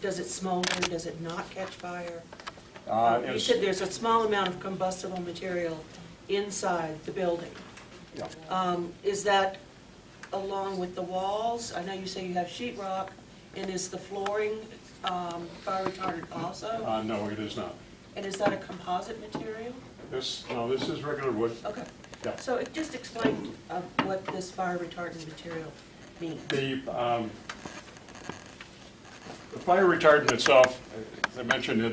Does it smolder? Does it not catch fire? You said there's a small amount of combustible material inside the building. Yeah. Is that along with the walls? I know you say you have sheetrock, and is the flooring fire retardant also? No, it is not. And is that a composite material? No, this is regular wood. Okay. Yeah. So it just explain what this fire retardant material means. The fire retardant itself, as I mentioned,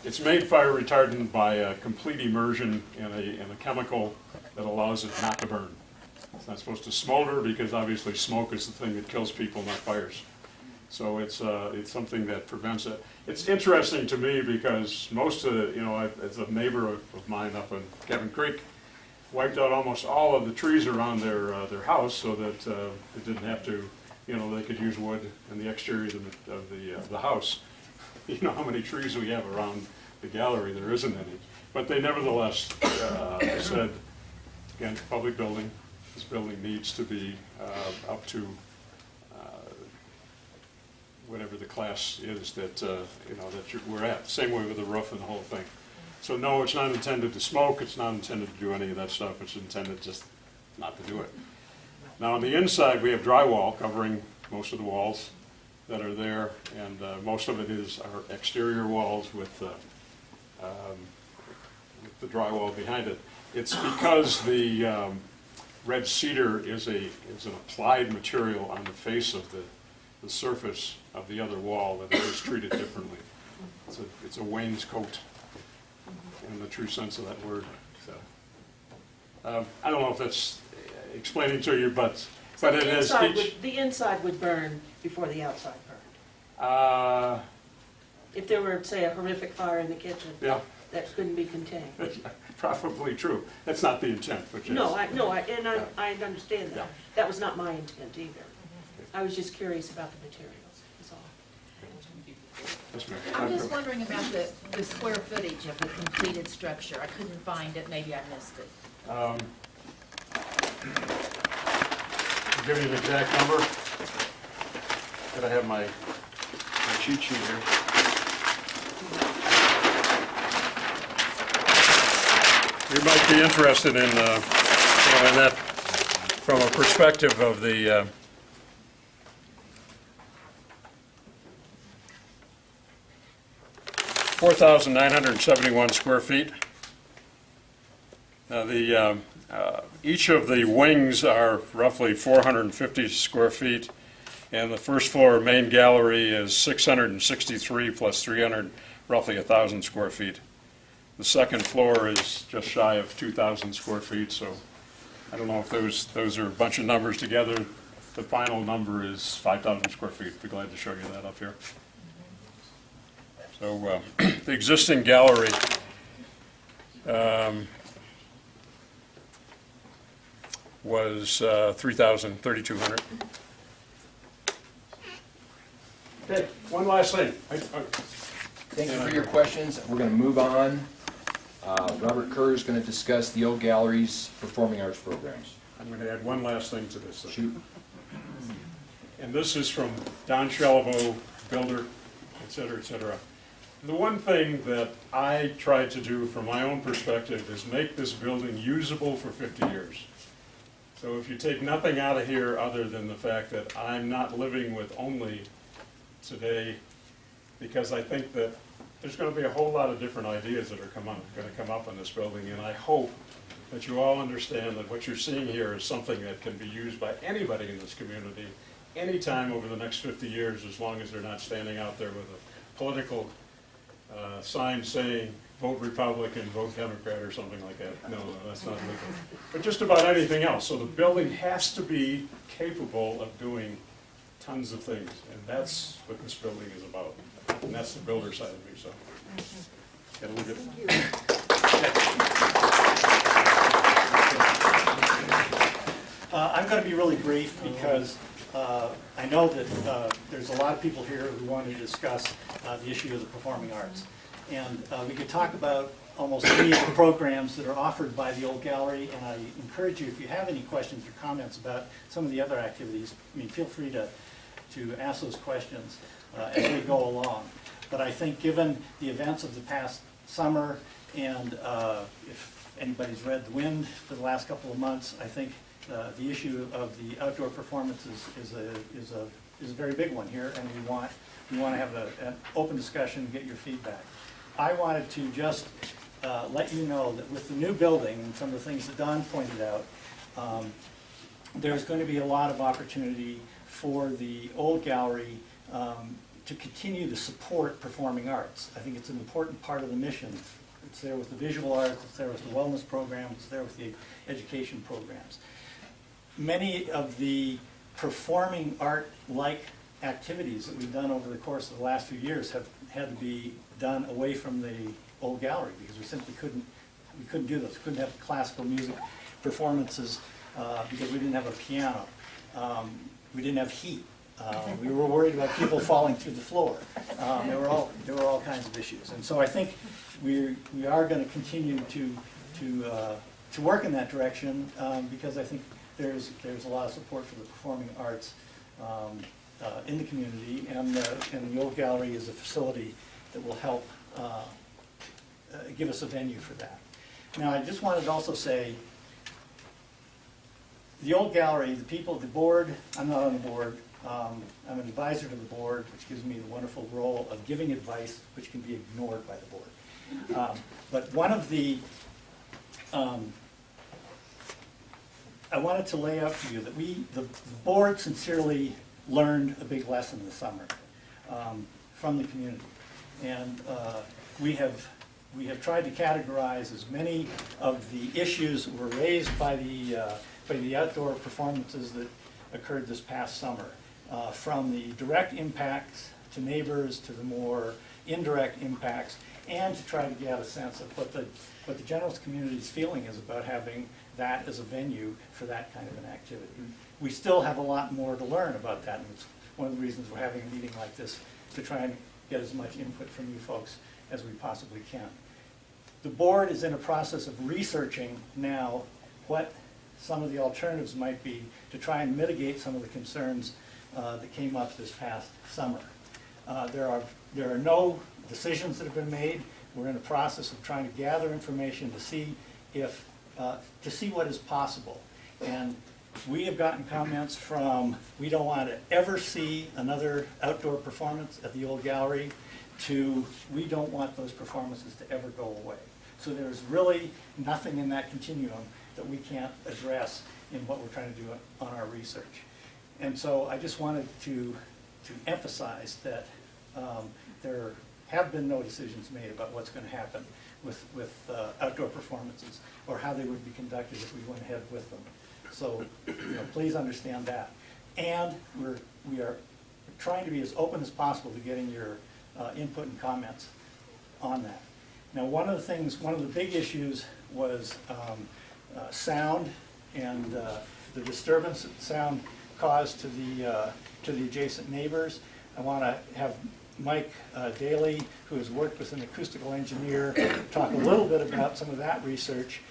it's made fire retardant by a complete immersion in a chemical that allows it not to burn. It's not supposed to smolder because obviously smoke is the thing that kills people, not fires. So it's something that prevents it. It's interesting to me because most of the, as a neighbor of mine up in Cabin Creek, wiped out almost all of the trees around their house so that it didn't have to, they could use wood in the exterior of the house. You know how many trees we have around the gallery? There isn't any. But they nevertheless said, again, public building, this building needs to be up to whatever the class is that we're at. Same way with the roof and the whole thing. So no, it's not intended to smoke. It's not intended to do any of that stuff. It's intended just not to do it. Now on the inside, we have drywall covering most of the walls that are there, and most of it is our exterior walls with the drywall behind it. It's because the red cedar is an applied material on the face of the surface of the other wall that it is treated differently. It's a wainscot in the true sense of that word. So I don't know if that's explaining to you, but it is. The inside would burn before the outside burned. If there were, say, a horrific fire in the kitchen, Yeah. that couldn't be contained. Probably true. That's not the intent, but yes. No, I understand that. Yeah. That was not my intent either. I was just curious about the materials, is all. Yes, ma'am. I'm just wondering about the square footage of the completed structure. I couldn't find it, maybe I missed it. I'll give you an exact number. Gotta have my cheat sheet here. You might be interested in that from a perspective of the 4,971 square feet. Now each of the wings are roughly 450 square feet, and the first floor main gallery is 663 plus 300, roughly 1,000 square feet. The second floor is just shy of 2,000 square feet, so I don't know if those are a bunch of numbers together. The final number is 5,000 square feet. I'd be glad to show you that up here. So the existing gallery was 3,200. Okay, one last thing. Thank you for your questions. We're going to move on. Robert Kerr is going to discuss the old gallery's performing arts programs. I'm going to add one last thing to this. Shoot. And this is from Don Shelabo, builder, et cetera, et cetera. The one thing that I tried to do from my own perspective is make this building usable for 50 years. So if you take nothing out of here other than the fact that I'm not living with only today, because I think that there's going to be a whole lot of different ideas that are going to come up in this building, and I hope that you all understand that what you're seeing here is something that can be used by anybody in this community anytime over the next 50 years, as long as they're not standing out there with a political sign saying, vote Republican, vote Democrat, or something like that. No, that's not legal. But just about anything else. So the building has to be capable of doing tons of things, and that's what this building is about. And that's the builder side of me, so. Gotta look I'm going to be really brief because I know that there's a lot of people here who want to discuss the issue of the performing arts. And we could talk about almost any of the programs that are offered by the Old Gallery, and I encourage you, if you have any questions or comments about some of the other activities, I mean, feel free to ask those questions as we go along. But I think given the events of the past summer, and if anybody's read The Wind for the last couple of months, I think the issue of the outdoor performances is a very big one here, and we want to have an open discussion and get your feedback. I wanted to just let you know that with the new building and some of the things that Don pointed out, there's going to be a lot of opportunity for the Old Gallery to continue to support performing arts. I think it's an important part of the mission. It's there with the visual arts, it's there with the wellness program, it's there with the education programs. Many of the performing art-like activities that we've done over the course of the last few years have had to be done away from the Old Gallery because we simply couldn't do those. We couldn't have classical music performances because we didn't have a piano. We didn't have heat. We were worried about people falling through the floor. There were all kinds of issues, and so I think we are going to continue to work in that direction because I think there's a lot of support for the performing arts in the community, and the Old Gallery is a facility that will help give us a venue for that. Now, I just wanted to also say, the Old Gallery, the people, the board, I'm not on the board, I'm an advisor to the board, which gives me the wonderful role of giving advice which can be ignored by the board. But one of the, I wanted to lay out for you that the board sincerely learned a big lesson this summer from the community. And we have tried to categorize as many of the issues that were raised by the outdoor performances that occurred this past summer, from the direct impacts to neighbors to the more indirect impacts, and to try to get a sense of what the general community's feeling is about having that as a venue for that kind of an activity. We still have a lot more to learn about that, and it's one of the reasons we're having a meeting like this, to try and get as much input from you folks as we possibly can. The board is in a process of researching now what some of the alternatives might be to try and mitigate some of the concerns that came up this past summer. There are no decisions that have been made. We're in a process of trying to gather information to see what is possible. And we have gotten comments from, we don't want to ever see another outdoor performance at the Old Gallery, to we don't want those performances to ever go away. So there's really nothing in that continuum that we can't address in what we're trying to do on our research. And so I just wanted to emphasize that there have been no decisions made about what's going to happen with outdoor performances or how they would be conducted if we went ahead with them. So please understand that. And we are trying to be as open as possible to getting your input and comments on that. Now, one of the big issues was sound and the disturbance that sound caused to the adjacent neighbors. I want to have Mike Daly, who has worked with an acoustical engineer, talk a little bit about some of that research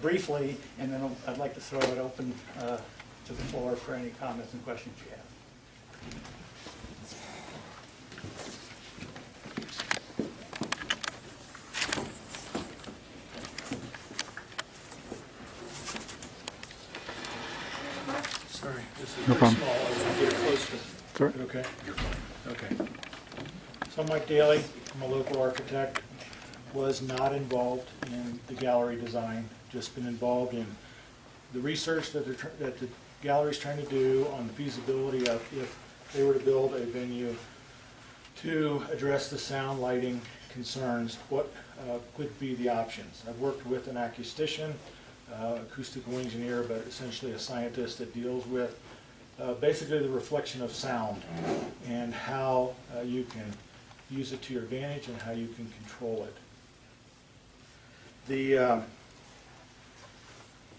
briefly, and then I'd like to throw it open to the floor for any comments and questions you have. Sorry, this is No very problem. small, I was getting close to. Sorry. Okay? Okay. So Mike Daly, I'm a local architect, was not involved in the gallery design, just been involved in the research that the gallery's trying to do on the feasibility of if they were to build a venue to address the sound lighting concerns, what could be the options. I've worked with an acoustician, acoustical engineer, but essentially a scientist that deals with basically the reflection of sound and how you can use it to your advantage and how you can control it.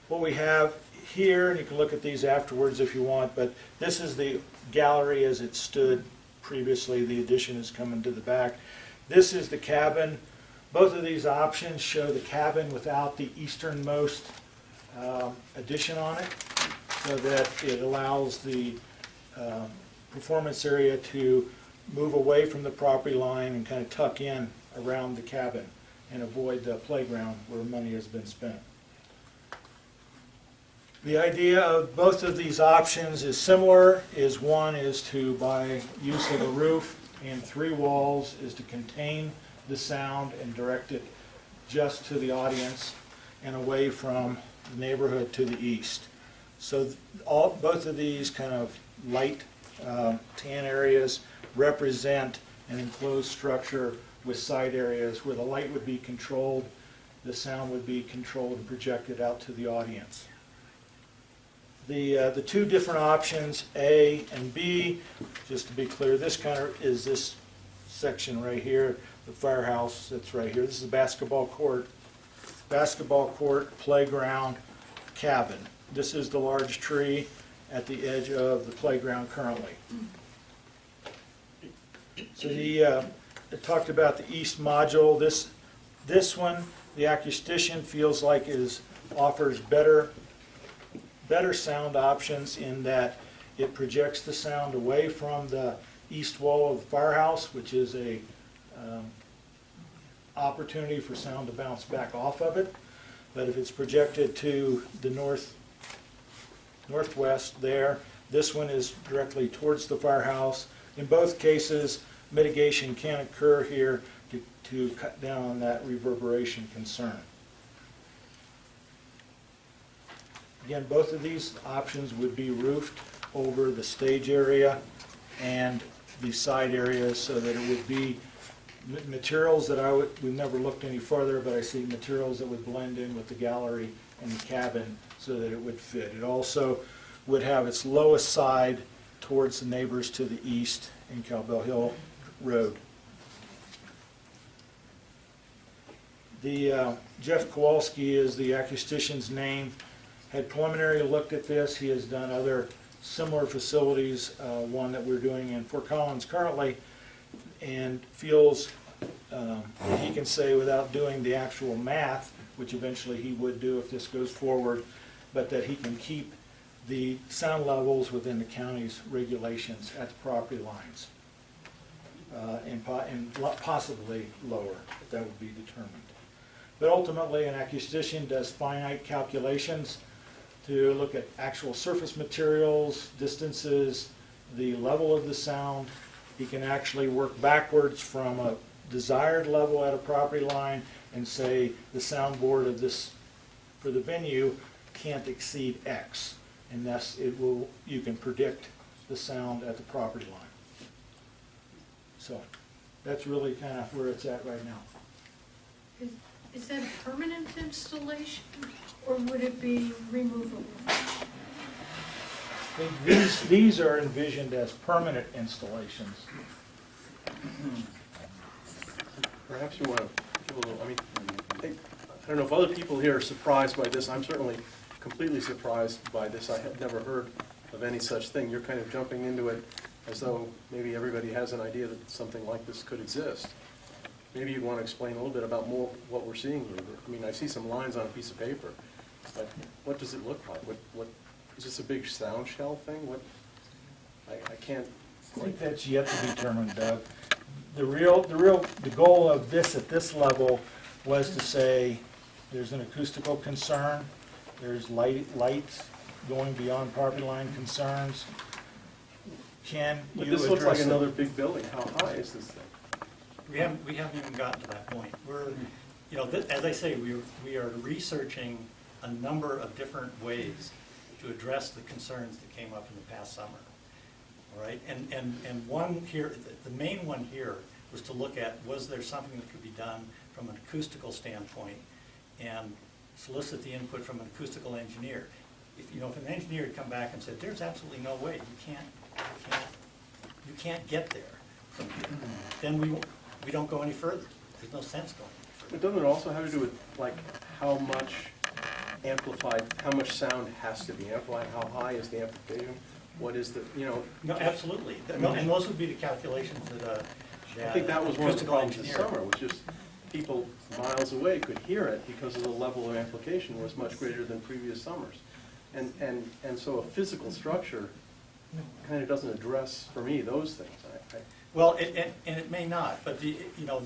What we have here, and you can look at these afterwards if you want, but this is the gallery as it stood previously. The addition is coming to the back. This is the cabin. Both of these options show the cabin without the easternmost addition on it, so that it allows the performance area to move away from the property line and kind of tuck in around the cabin and avoid the playground where money has been spent. The idea of both of these options is similar. One is to, by use of a roof and 3 walls, is to contain the sound and direct it just to the audience and away from the neighborhood to the east. So both of these kind of light tan areas represent an enclosed structure with side areas where the light would be controlled, the sound would be controlled and projected out to the audience. The two different options, A and B, just to be clear, this kind of is this section right here, the firehouse that's right here. This is a basketball court, playground, cabin. This is the large tree at the edge of the playground currently. So it talked about the east module. This one, the acoustician feels like offers better sound options in that it projects the sound away from the east wall of the firehouse, which is a opportunity for sound to bounce back off of it. But if it's projected to the northwest there, this one is directly towards the firehouse. In both cases, mitigation can occur here to cut down on that reverberation concern. Again, both of these options would be roofed over the stage area and the side areas so that it would be materials that we've never looked any further, but I see materials that would blend in with the gallery and the cabin so that it would fit. It also would have its lowest side towards the neighbors to the east in Cowbell Hill Road. Jeff Kowalski is the acoustician's name. Had preliminary looked at this. He has done other similar facilities, one that we're doing in Fort Collins currently, and feels he can say without doing the actual math, which eventually he would do if this goes forward, but that he can keep the sound levels within the county's regulations at the property lines, and possibly lower, if that would be determined. But ultimately, an acoustician does finite calculations to look at actual surface materials, distances, the level of the sound. He can actually work backwards from a desired level at a property line and say the soundboard of this for the venue can't exceed X, and thus you can predict the sound at the property line. So that's really kind of where it's at right now. Is that a permanent installation, or would it be removable? These are envisioned as permanent installations. Perhaps you want to give a little, I don't know if other people here are surprised by this. I'm certainly completely surprised by this. I have never heard of any such thing. You're kind of jumping into it as though maybe everybody has an idea that something like this could exist. Maybe you'd want to explain a little bit about more what we're seeing here. I mean, I see some lines on a piece of paper, but what does it look like? What is this, a big sound shell thing? I can't. I think that's yet to be determined, Doug. The goal of this at this level was to say there's an acoustical concern, there's lights, going beyond property line concerns. Can you But address this looks like it? another big building. How high is this thing? We haven't even gotten to that point. We're, you know, as I say, we are researching a number of different ways to address the concerns that came up in the past summer. All right, and one here, the main one here was to look at, was there something that could be done from an acoustical standpoint and solicit the input from an acoustical engineer. If, you know, if an engineer had come back and said, there's absolutely no way, you can't get there from here, then we don't go any further. There's no sense going any further. But doesn't it also have to do with, like, how much sound has to be amplified? How high is the amplification? What is the, you know? No, absolutely. No, and those would be the calculations that, I think that was one of the acoustical problems this engineer- summer, was just people miles away could hear it because of the level of amplification was much greater than previous summers. And so a physical structure kind of doesn't address, for me, those things. Well, and it may not, but the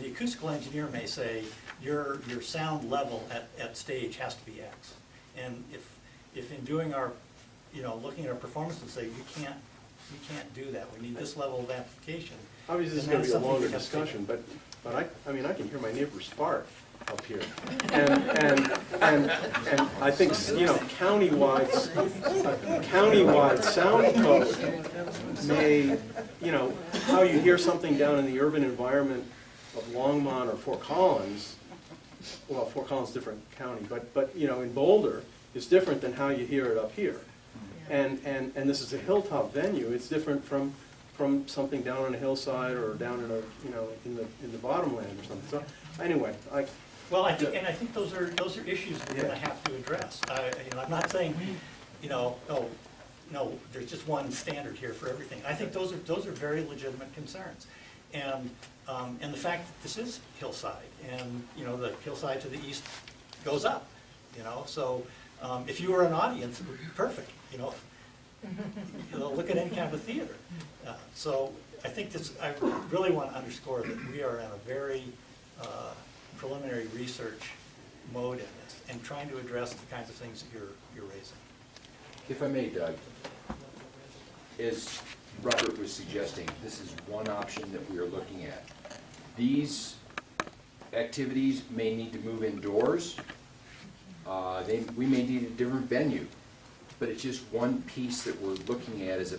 acoustical engineer may say, your sound level at stage has to be X. And if in doing our, looking at our performance and say, we can't do that, we need this level of amplification. Obviously, this is then going to be a that's longer something we have to take. discussion, but I mean, I can hear my neighbor's fart up here. And I think, countywide sound code may, how you hear something down in the urban environment of Longmont or Fort Collins, well, Fort Collins is a different county, but in Boulder, is different than how you hear it up here. And this is a hilltop venue, it's different from something down on a hillside or down in in the bottomland or something. So anyway, Well, I think those are issues we're gonna have to address. I'm not saying, oh, no, there's just one standard here for everything. I think those are very legitimate concerns. And the fact that this is hillside, and, the hillside to the east goes up, so if you were an audience, it would be perfect, look at any kind of a theater. So I think I really want to underscore that we are in a very preliminary research mode in this, and trying to address the kinds of things that you're raising. If I may, Doug, as Robert was suggesting, this is one option that we are looking at. These activities may need to move indoors. We may need a different venue, but it's just one piece that we're looking at as a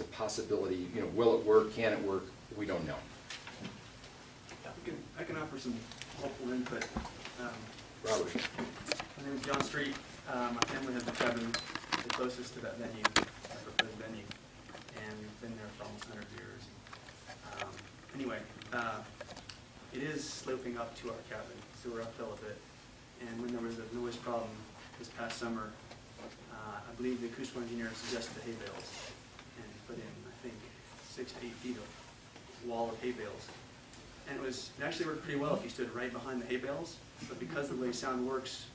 possibility. Will it work? Can it work? We don't know. I can offer some helpful input. Robert. My name is John Street. My family has the cabin the closest to that venue, that proposed venue, and we've been there for almost 100 years. Anyway, it is sloping up to our cabin, so we're uphill a bit. And when there was a noise problem this past summer, I believe the acoustical engineer suggested the hay bales and put in, I think, 6 to 8 feet of wall of hay bales. And it actually worked pretty well if you stood right behind the hay bales, but because of the way sound works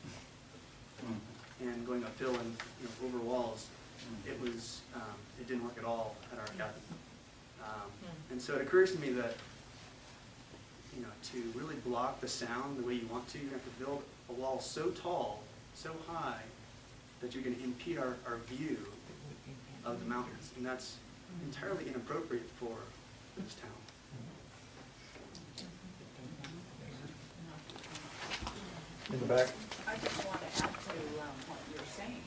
and going uphill and over walls, it didn't work at all at our cabin. And so it occurs to me that to really block the sound the way you want to, you have to build a wall so tall, so high, that you're going to impede our view of the mountains, and that's entirely inappropriate for this town. In the back? I just want to add to what you're saying.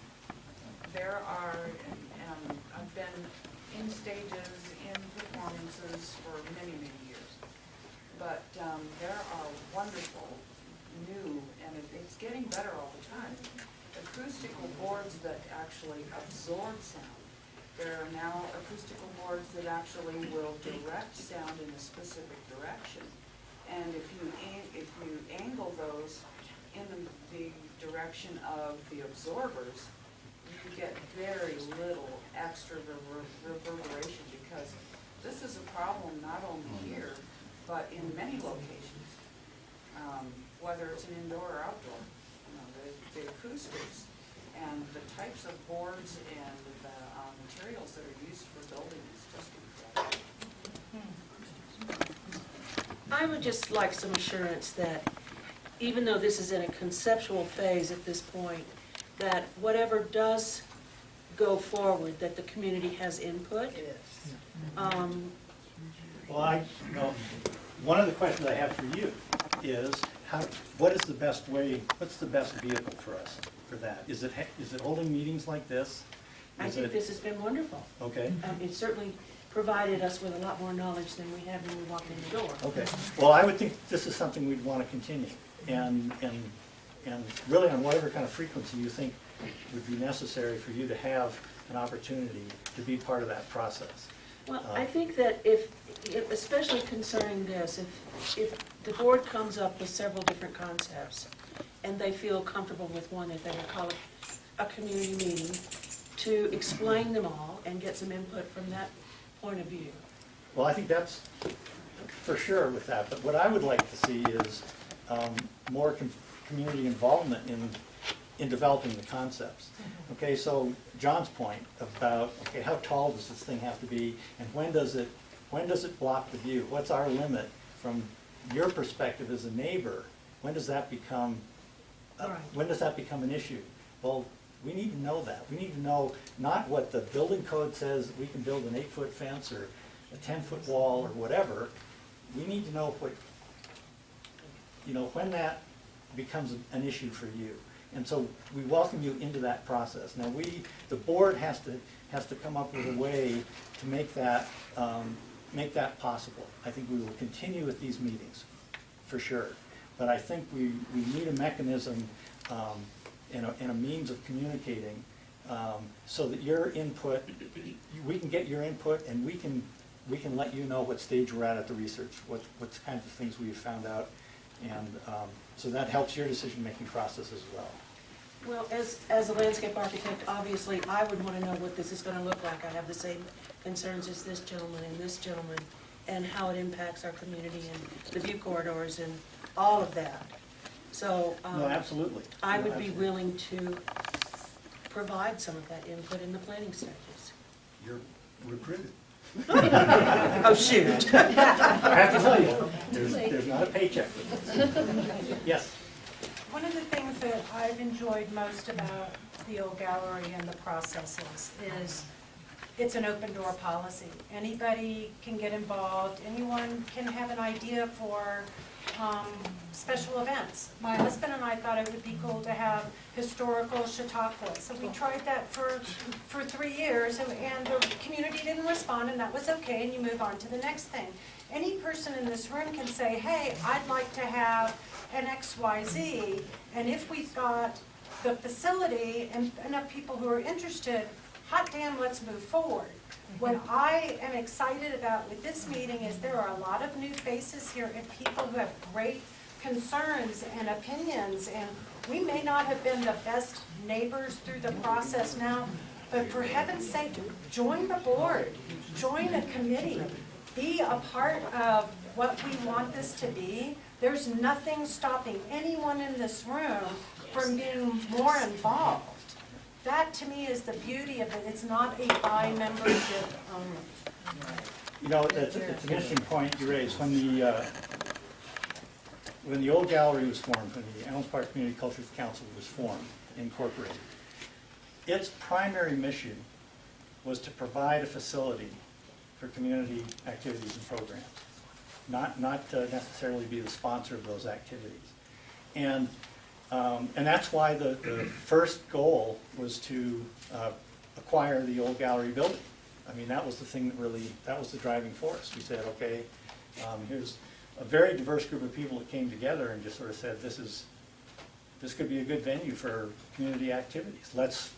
There are, and I've been in stages, in performances for many, many years, but there are wonderful, new, and it's getting better all the time, acoustical boards that actually absorb sound. There are now acoustical boards that actually will direct sound in a specific direction. And if you angle those in the direction of the absorbers, you get very little extra reverberation, because this is a problem not only here, but in many locations, whether it's an indoor or outdoor. The acoustics and the types of boards and the materials that are used for building is just incredible. I would just like some assurance that, even though this is in a conceptual phase at this point, that whatever does go forward, that the community has input. Well, one of the questions I have for you is, what is the best way, what's the best vehicle for us for that? Is it holding meetings like this? I Is think it- this has been wonderful. Okay, It certainly provided us with a lot more knowledge than we had when we walked in the door. okay. Well, I would think this is something we'd want to continue, and really on whatever kind of frequency you think would be necessary for you to have an opportunity to be part of that process. Well, I think that if, especially concerning this, if the board comes up with several different concepts and they feel comfortable with one, that they would call it a community meeting to explain them all and get some input from that point of view. Well, I think that's for sure with that, but what I would like to see is more community involvement in developing the concepts. Okay, so John's point about, okay, how tall does this thing have to be, and when does it block the view? What's our limit from your perspective as a neighbor? When does that become, Right. when does that become an issue? Well, we need to know that. We need to know not what the building code says, we can build an 8-foot fence or a 10-foot wall or whatever. We need to know what, when that becomes an issue for you. And so we welcome you into that process. Now the board has to come up with a way to make that possible. I think we will continue with these meetings, for sure. But I think we need a mechanism and a means of communicating so that your input, we can get your input and we can let you know what stage we're at the research, what kinds of things we've found out. And so that helps your decision-making process as well. Well, as a landscape architect, obviously, I would want to know what this is going to look like. I have the same concerns as this gentleman and this gentleman, and how it impacts our community and the view corridors and all of that. So No, absolutely. I No, would be absolutely. willing to provide some of that input in the planning stages. You're recruited. Oh, shoot. I have to tell you, there's not a paycheck with this. Yes? One of the things that I've enjoyed most about the old gallery and the processes is it's an open door policy. Anybody can get involved, anyone can have an idea for special events. My husband and I thought it would be cool to have historical Chautauqua. So we tried that for 3 years and the community didn't respond, and that was okay, and you move on to the next thing. Any person in this room can say, hey, I'd like to have an XYZ, and if we've got the facility and enough people who are interested, hot damn, let's move forward. What I am excited about with this meeting is there are a lot of new faces here and people who have great concerns and opinions, and we may not have been the best neighbors through the process now, but for heaven's sake, join the board, join a committee, be a part of what we want this to be. There's nothing stopping anyone in this room from being more involved. That, to me, is the beauty of it. It's not a by membership only. You know, it's an interesting point you raised. When the old gallery was formed, when the Allenspark Community Cultures Council was formed, incorporated, its primary mission was to provide a facility for community activities and programs, not to necessarily be the sponsor of those activities. And that's why the first goal was to acquire the old gallery building. I mean, that was the thing that was the driving force. We said, okay, here's a very diverse group of people that came together and just sort of said, this could be a good venue for community activities. Let's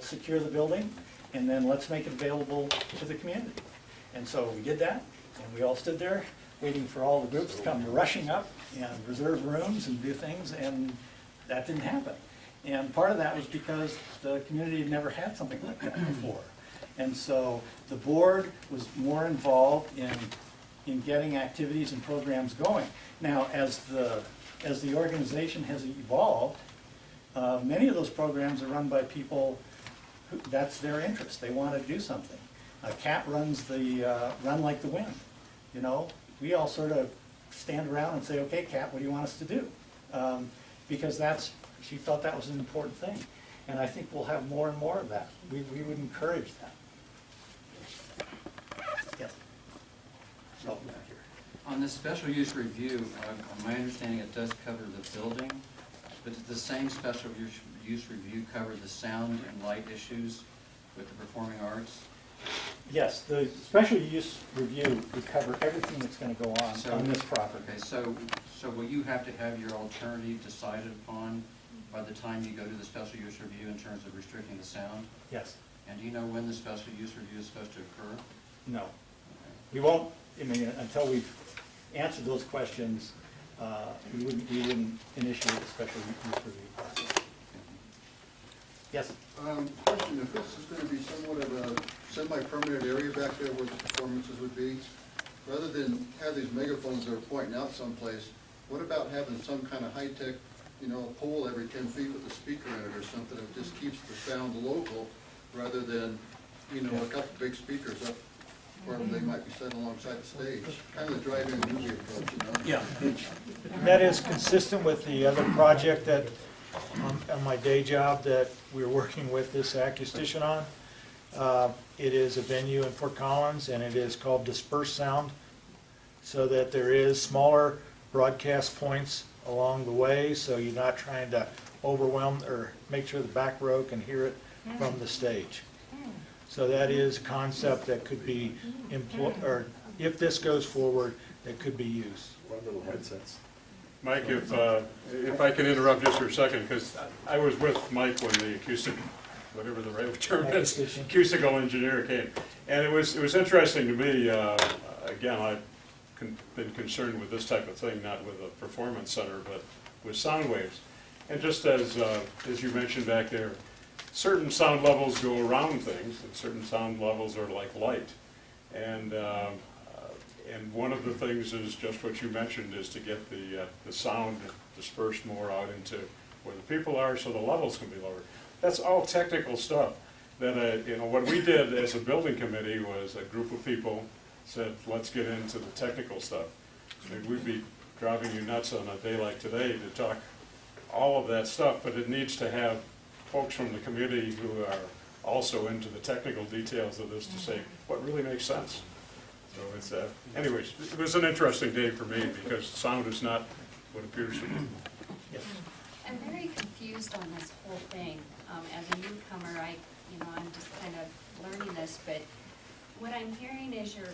secure the building, and then let's make it available to the community. And so we did that, and we all stood there waiting for all the groups to come rushing up and reserve rooms and do things, and that didn't happen. And part of that was because the community had never had something like that before. And so the board was more involved in getting activities and programs going. Now, as the organization has evolved, many of those programs are run by people who, that's their interest. They want to do something. Kat runs the Run Like the Wind. You know, we all sort of stand around and say, okay, Kat, what do you want us to do? Because she felt that was an important thing. And I think we'll have more and more of that. We would encourage that. Yes. So, back here. On the special use review, my understanding it does cover the building, but does the same special use review cover the sound and light issues with the performing arts? Yes, the special use review would cover everything that's gonna go on this property. Okay, so will you have to have your alternative decided upon by the time you go to the special use review in terms of restricting the sound? Yes. And do you know when the special use review is supposed to occur? No. We won't, I mean, until we've answered those questions, we wouldn't initiate a special use review process. Yes? Question, if this is gonna be somewhat of a semi-permanent area back there where the performances would be, rather than have these megaphones that are pointing out someplace, what about having some kind of high-tech, pole every 10 feet with a speaker in it or something that just keeps the sound local, rather than, a couple big speakers up where they might be set alongside the stage, kind of the drive-in movie approach, Yeah. That is consistent with the other project that, on my day job, that we're working with this acoustician on. It is a venue in Fort Collins, and it is called Dispersed Sound, so that there is smaller broadcast points along the way, so you're not trying to overwhelm or make sure the back row can hear it from the stage. So that is a concept that could be or if this goes forward, that could be used. One little headsets. Mike, if I can interrupt just for a second, because I was with Mike when the acoustic, whatever the right term is, acoustical engineer came. And it was interesting to me, again, I've been concerned with this type of thing, not with a performance center, but with sound waves. And just as you mentioned back there, certain sound levels go around things, and certain sound levels are like light. And one of the things is just what you mentioned, is to get the sound dispersed more out into where the people are, so the levels can be lowered. That's all technical stuff. That what we did as a building committee was a group of people said, let's get into the technical stuff. I mean, we'd be driving you nuts on a day like today to talk all of that stuff, but it needs to have folks from the committee who are also into the technical details of this to say what really makes sense. So it's, anyways, it was an interesting day for me because sound is not what appears to be. Yes. I'm very confused on this whole thing. As a newcomer, I'm just kind of learning this, but what I'm hearing is your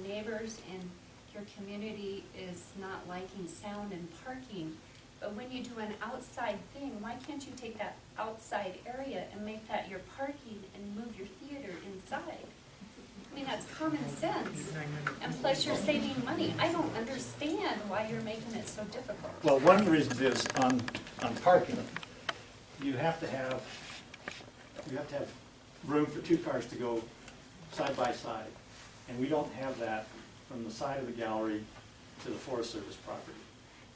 neighbors and your community is not liking sound and parking. But when you do an outside thing, why can't you take that outside area and make that your parking and move your theater inside? I mean, that's common sense. And plus, you're saving money. I don't understand why you're making it so difficult. Well, one of the reasons is on parking, you have to have room for two cars to go side by side. And we don't have that from the side of the gallery to the Forest Service property.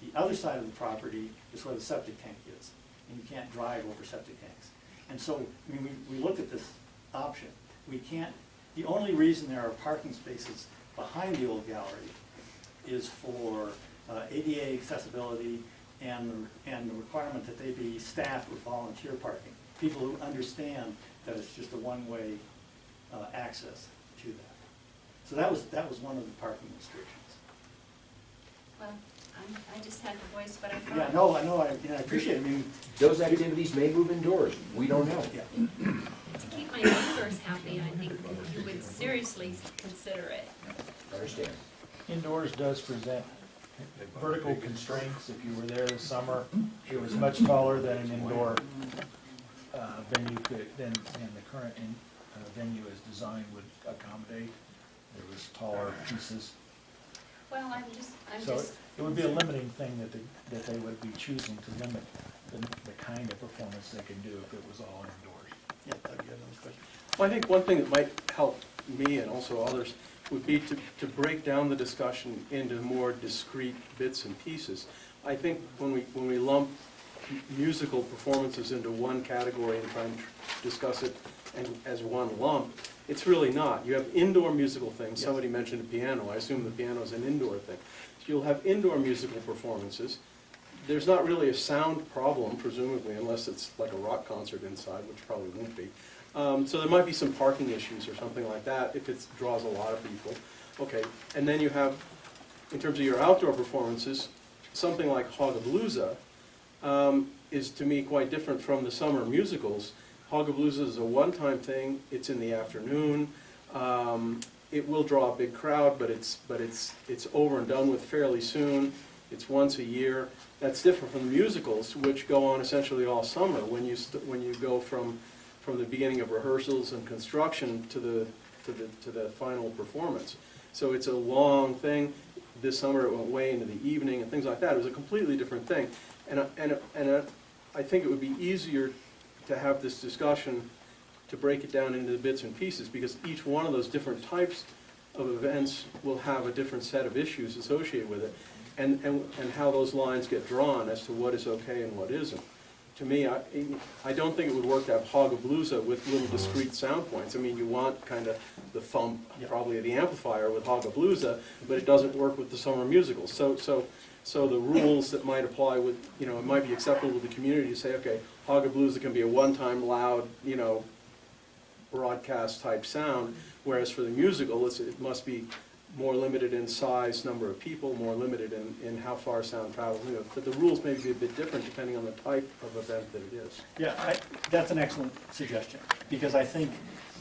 The other side of the property is where the septic tank is, and you can't drive over septic tanks. And so, I mean, we looked at this option. We can't, the only reason there are parking spaces behind the old gallery is for ADA accessibility and the requirement that they be staffed with volunteer parking. People who understand that it's just a one-way access to that. So that was one of the parking restrictions. Well, I just had to voice what I thought. Yeah, no, I know, I appreciate it. I mean, Those activities may move indoors, we don't know. yeah. To keep my neighbors happy, I think you would seriously consider it. Understand. Indoors does present vertical constraints. If you were there this summer, it was much taller than an indoor venue than the current venue as designed would accommodate. There was taller pieces. Well, I'm So just. it would be a limiting thing that they would be choosing to limit the kind of performance they could do if it was all indoors. Yeah, Doug, you have another question? Well, I think one thing that might help me and also others would be to break down the discussion into more discrete bits and pieces. I think when we lump musical performances into one category and try and discuss it as one lump, it's really not. You have indoor musical things. Yes. Somebody mentioned a piano. I assume the piano is an indoor thing. So you'll have indoor musical performances. there's not really a sound problem, presumably, unless it's like a rock concert inside, which probably won't be. So there might be some parking issues or something like that if it draws a lot of people. Okay, and then you have, in terms of your outdoor performances, something like Hogapalooza is to me quite different from the summer musicals. Hogapalooza is a one-time thing. It's in the afternoon. It will draw a big crowd, but it's over and done with fairly soon. It's once a year. That's different from the musicals, which go on essentially all summer. When you go from the beginning of rehearsals and construction to the final performance. So it's a long thing. This summer it went way into the evening and things like that. It was a completely different thing. And I think it would be easier to have this discussion to break it down into the bits and pieces, because each one of those different types of events will have a different set of issues associated with it, and how those lines get drawn as to what is okay and what isn't. To me, I don't think it would work to have Hogapalooza with little discrete sound points. I mean, you want kind of the thump, probably of the amplifier with Hogapalooza, but it doesn't work with the summer musicals. So the rules that might apply with, it might be acceptable to the community to say, okay, Hogapalooza can be a one-time loud, broadcast type sound, whereas for the musical, it must be more limited in size, number of people, more limited in how far sound travels. But the rules may be a bit different depending on the type of event that it is. Yeah, that's an excellent suggestion, because I think,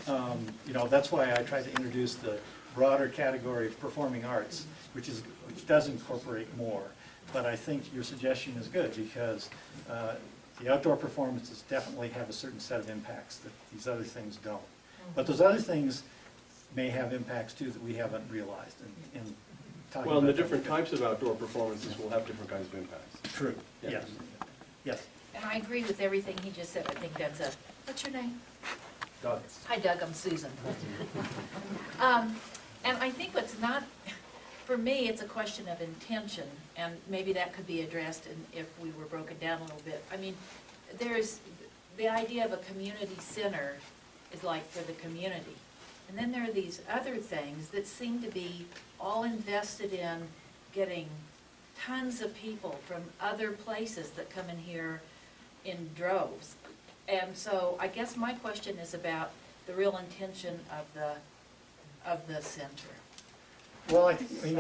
that's why I tried to introduce the broader category of performing arts, which does incorporate more. But I think your suggestion is good, because the outdoor performances definitely have a certain set of impacts that these other things don't. But those other things may have impacts too that we haven't realized in talking Well, and the about different types of outdoor performances will have different kinds of impacts. True, yes, yes. And I agree with everything he just said. I think that's what's your name? Doug. Hi Doug, I'm Susan. And I think what's not, for me, it's a question of intention, and maybe that could be addressed if we were broken down a little bit. I mean, there's the idea of a community center is like for the community. And then there are these other things that seem to be all invested in getting tons of people from other places that come in here in droves. And so I guess my question is about the real intention of the center. Well, I mean,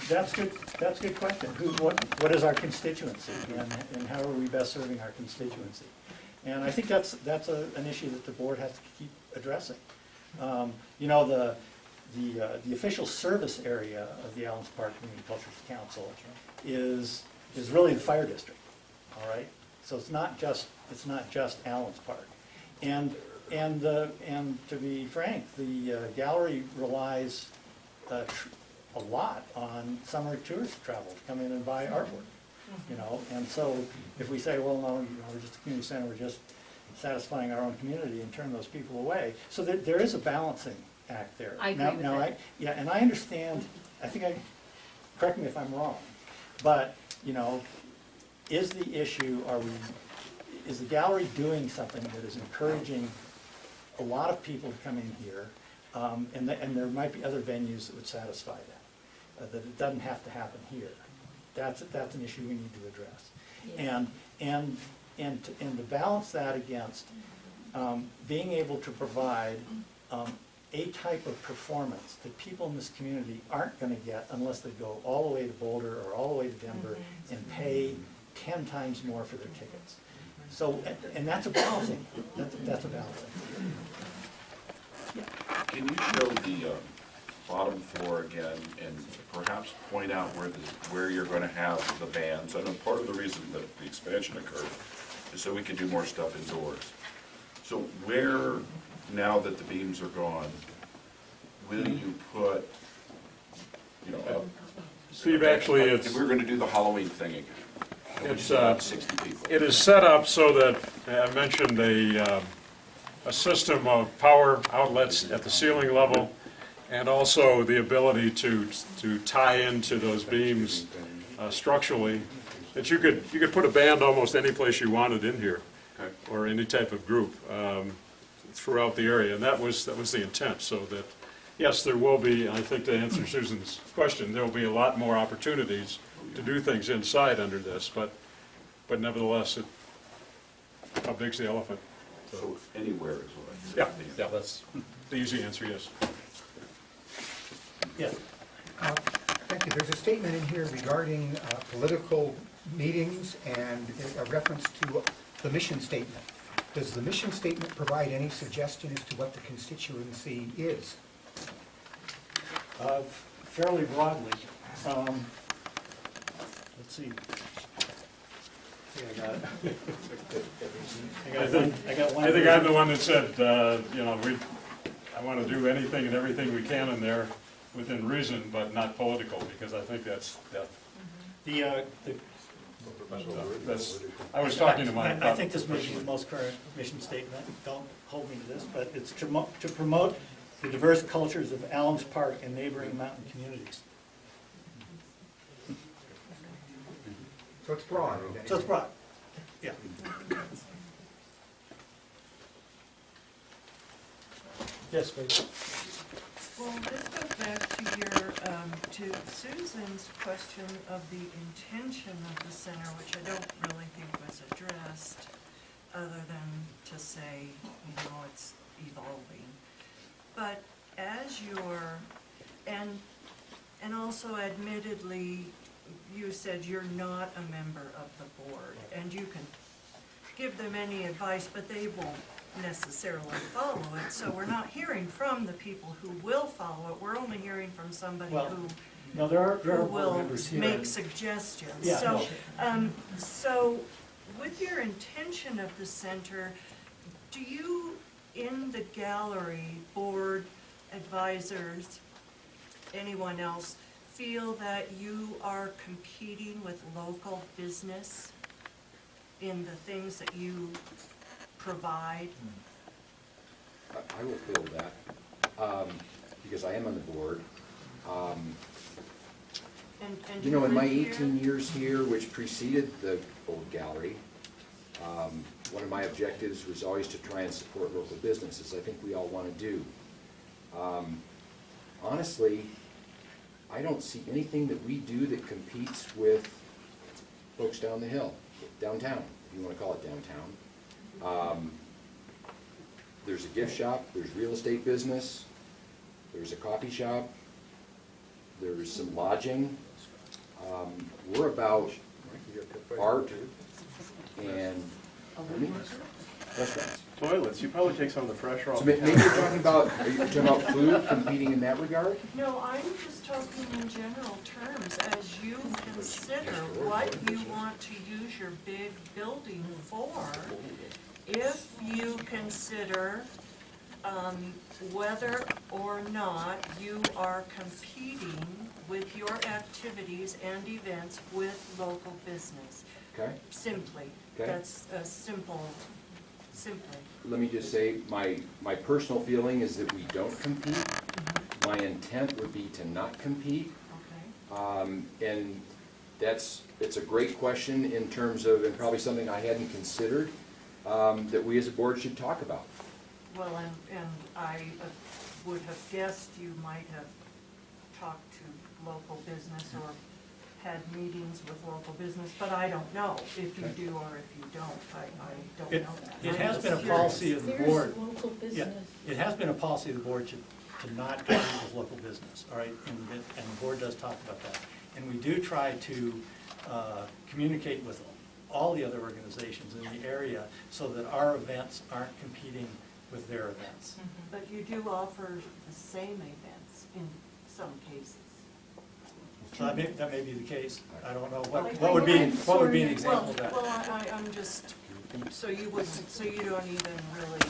that's good, that's a good question. What is our constituency, and how are we best serving our constituency? And I think that's an issue that the board has to keep addressing. The official service area of the Allenspark Community Cultures Council is really the fire district, all right? So it's not just Allenspark. And to be frank, the gallery relies a lot on summer tourist travel to come in and buy artwork, and so if we say, well, no, we're just a community center, we're just satisfying our own community and turn those people away. So there is a balancing act there. I agree with that. And I understand, correct me if I'm wrong, but, is the issue, is the gallery doing something that is encouraging a lot of people to come in here, and there might be other venues that would satisfy that it doesn't have to happen here. That's an issue we need to address. Yeah. And to balance that against being able to provide a type of performance that people in this community aren't going to get unless they go all the way to Boulder or all the way to Denver and pay 10 times more for their tickets. So, and that's a balancing. That's a balancing. Can you show the bottom floor again and perhaps point out where you're going to have the bands? I know part of the reason that the expansion occurred is so we could do more stuff indoors. So where, now that the beams are gone, will you put, Steve, actually, if we're going to do the Halloween thing again, it's about 60 people. it is set up so that I mentioned a system of power outlets at the ceiling level, and also the ability to tie into those beams structurally. That you could put a band almost any place you wanted in here, Okay. or any type of group throughout the area, and that was the intent. So that, yes, there will be. I think to answer Susan's question, there will be a lot more opportunities to do things inside under this. But but nevertheless, how big's the elephant? So anywhere is what I said. Yeah, that's the easy answer, yes. Yes. Thank you. There's a statement in here regarding political meetings and a reference to the mission statement. Does the mission statement provide any suggestion as to what the constituency is? Fairly broadly. Let's see. I got it. I think I'm the one that said, you know, I want to do anything and everything we can in there within reason, but not political, because I think that's, I was talking to my. I think this may be the most current mission statement. Don't hold me to this, but it's to promote the diverse cultures of Allenspark and neighboring mountain communities. So it's broad. So it's broad, yeah. Yes, please. Well, this goes back to your, to Susan's question of the intention of the center, which I don't really think was addressed, other than to say, you know, it's evolving. But as you're, and also admittedly, you said you're not a member of the board, and you can give them any advice, but they won't necessarily follow it, so we're not hearing from the people who will follow it, we're only hearing from somebody Well, who no, there are board will members here. make suggestions. Yeah, So, no. so with your intention of the center, do you, in the gallery, board, advisors, anyone else, feel that you are competing with local business in the things that you provide? I will feel that, because I am on the board. And You know, in my live here? 18 years here, which preceded the old gallery, one of my objectives was always to try and support local businesses. I think we all want to do. Honestly, I don't see anything that we do that competes with folks down the hill, downtown, if you want to call it downtown. There's a gift shop, there's real estate business, there's a coffee shop, there's some lodging. We're about art and restaurants. Toilets, you probably take some of the pressure off. So the maybe you're talking about, are you talking about food competing in that regard? No, I'm just talking in general terms, as you consider what you want to use your big building for. If you consider whether or not you are competing with your activities and events with local business. Okay. Simply, Okay. that's a simply. Let me just say, my personal feeling is that we don't compete. My intent would be to not compete. Okay. And it's a great question in terms of, and probably something I hadn't considered, that we as a board should talk about. Well, and I would have guessed you might have talked to local business or had meetings with local business, but I don't know if you do or if you don't. I don't know that. It has been a policy of the board. Yeah, it has been a policy of the board to not compete with local business, all right? And the board does talk about that. And we do try to communicate with all the other organizations in the area so that our events aren't competing with their events. But you do offer the same events in some cases. So that may be the case. I don't know. Like, What would be an well, example of that? Well, I'm just, so you don't even really.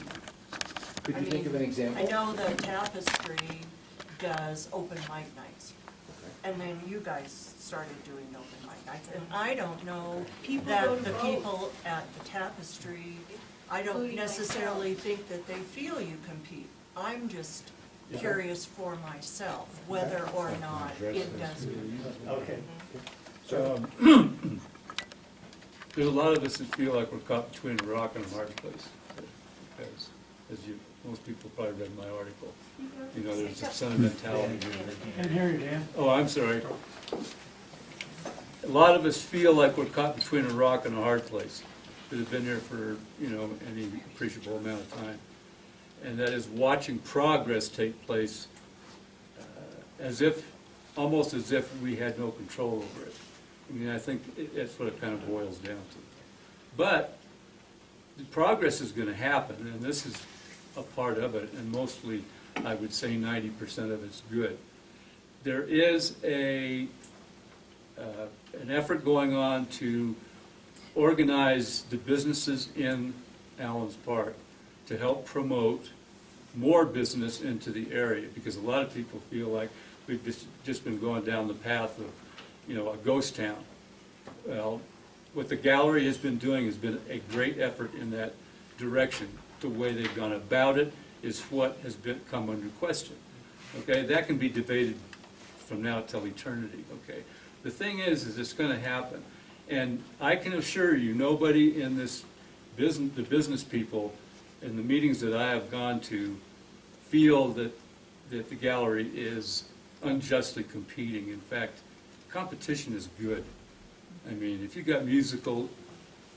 Could I you think mean, of an example? I know the Tapestry does open mic nights, and then you guys started doing open mic nights, and I don't know that the people at the Tapestry, I don't necessarily think that they feel you compete. I'm just curious for myself, whether or not it does compete. Okay. There's a lot of us that feel like we're caught between a rock and a hard place. Because, most people probably read my article. You know, there's a sentimentality. Can't hear you, Dan. Oh, I'm sorry. a lot of us feel like we're caught between a rock and a hard place that have been here for, any appreciable amount of time. And that is watching progress take place almost as if we had no control over it. I mean, I think that's what it kind of boils down to. But the progress is going to happen, and this is a part of it, and mostly, I would say 90% of it's good. There is an effort going on to organize the businesses in Allenspark to help promote more business into the area, because a lot of people feel like we've just been going down the path of, a ghost town. Well, what the gallery has been doing has been a great effort in that direction. The way they've gone about it is what has come under question. Okay, that can be debated from now till eternity. Okay, the thing is it's going to happen, and I can assure you, nobody in this business, the business people, in the meetings that I have gone to, feel that the gallery is unjustly competing. In fact, competition is good. I mean, if you've got musical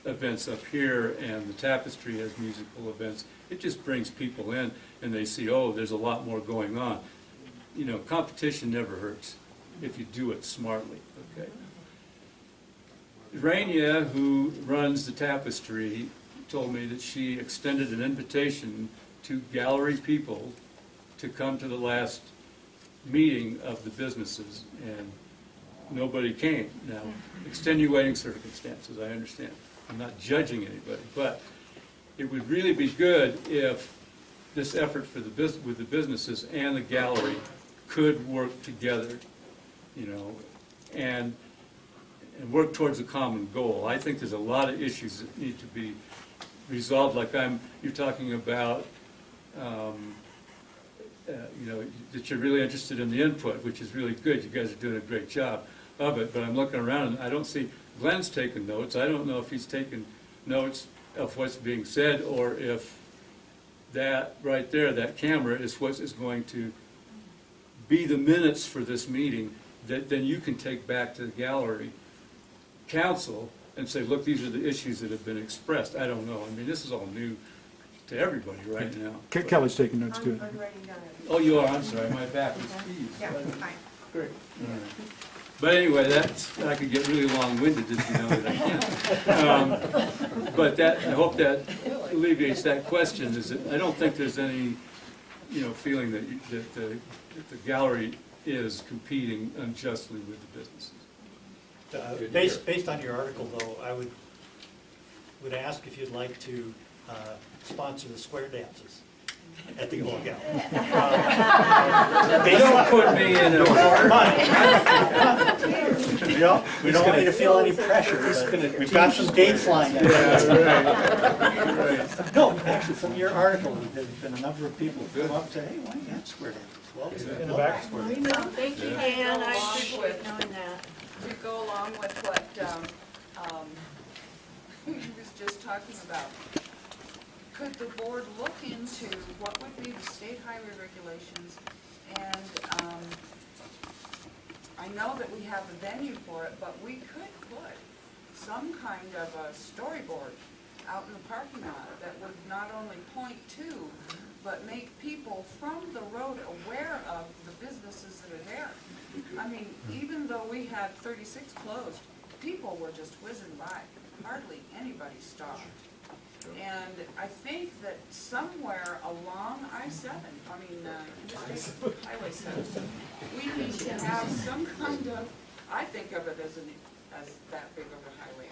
events up here and the tapestry has musical events, it just brings people in and they see, oh, there's a lot more going on. Competition never hurts if you do it smartly, okay? Rania, who runs the tapestry, told me that she extended an invitation to gallery people to come to the last meeting of the businesses, and nobody came. Now, extenuating circumstances, I understand. I'm not judging anybody, but it would really be good if this effort for with the businesses and the gallery could work together, and work towards a common goal. I think there's a lot of issues that need to be resolved, like you're talking about, that you're really interested in the input, which is really good. You guys are doing a great job of it, but I'm looking around and I don't see Glenn's taking notes. I don't know if he's taking notes of what's being said, or if that right there, that camera, is what is going to be the minutes for this meeting that then you can take back to the gallery council and say, look, these are the issues that have been expressed. I don't know. I mean, this is all new to everybody right now. Kelly's taking notes too. I'm writing down everything. Oh, you are? I'm sorry. My back is fused. Yeah, fine. Great. All right. But anyway, I could get really long-winded, as you know that I can. But I hope that alleviates that question. Is that I don't think there's any, feeling that the gallery is competing unjustly with the businesses. Based on your article, though, I would ask if you'd like to sponsor the square dances at the old gallery. Don't put me in a We don't want you to feel any pressure, but we've got some dates lined up. No, actually, from your article, there's been a number of people who come up and say, hey, why not square dances? Well, In the back square. Thank you, Ann, I appreciate knowing that. To go along with what he was just talking about, could the board look into what would be the state highway regulations? And I know that we have a venue for it, but we could put some kind of a storyboard out in the parking lot that would not only point to, but make people from the road aware of the businesses that are there. I mean, even though we had 36 closed, people were just whizzing by. Hardly anybody stopped. And I think that somewhere along I-7, Interstate Highway 7, we need to have some kind of, I think of it as that big of a highway.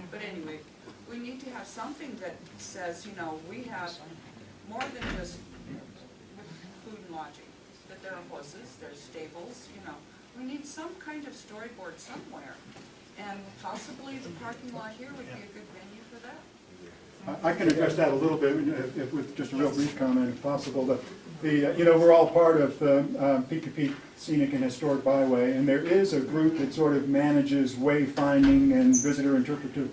But anyway, we need to have something that says, we have more than just food and lodging. That there are horses, there's stables, We need some kind of storyboard somewhere. And possibly the parking lot here would be a good venue for that. I can address that a little bit with just a real brief comment, if possible. We're all part of the Peak Scenic and Historic Byway, and there is a group that sort of manages wayfinding and visitor interpretive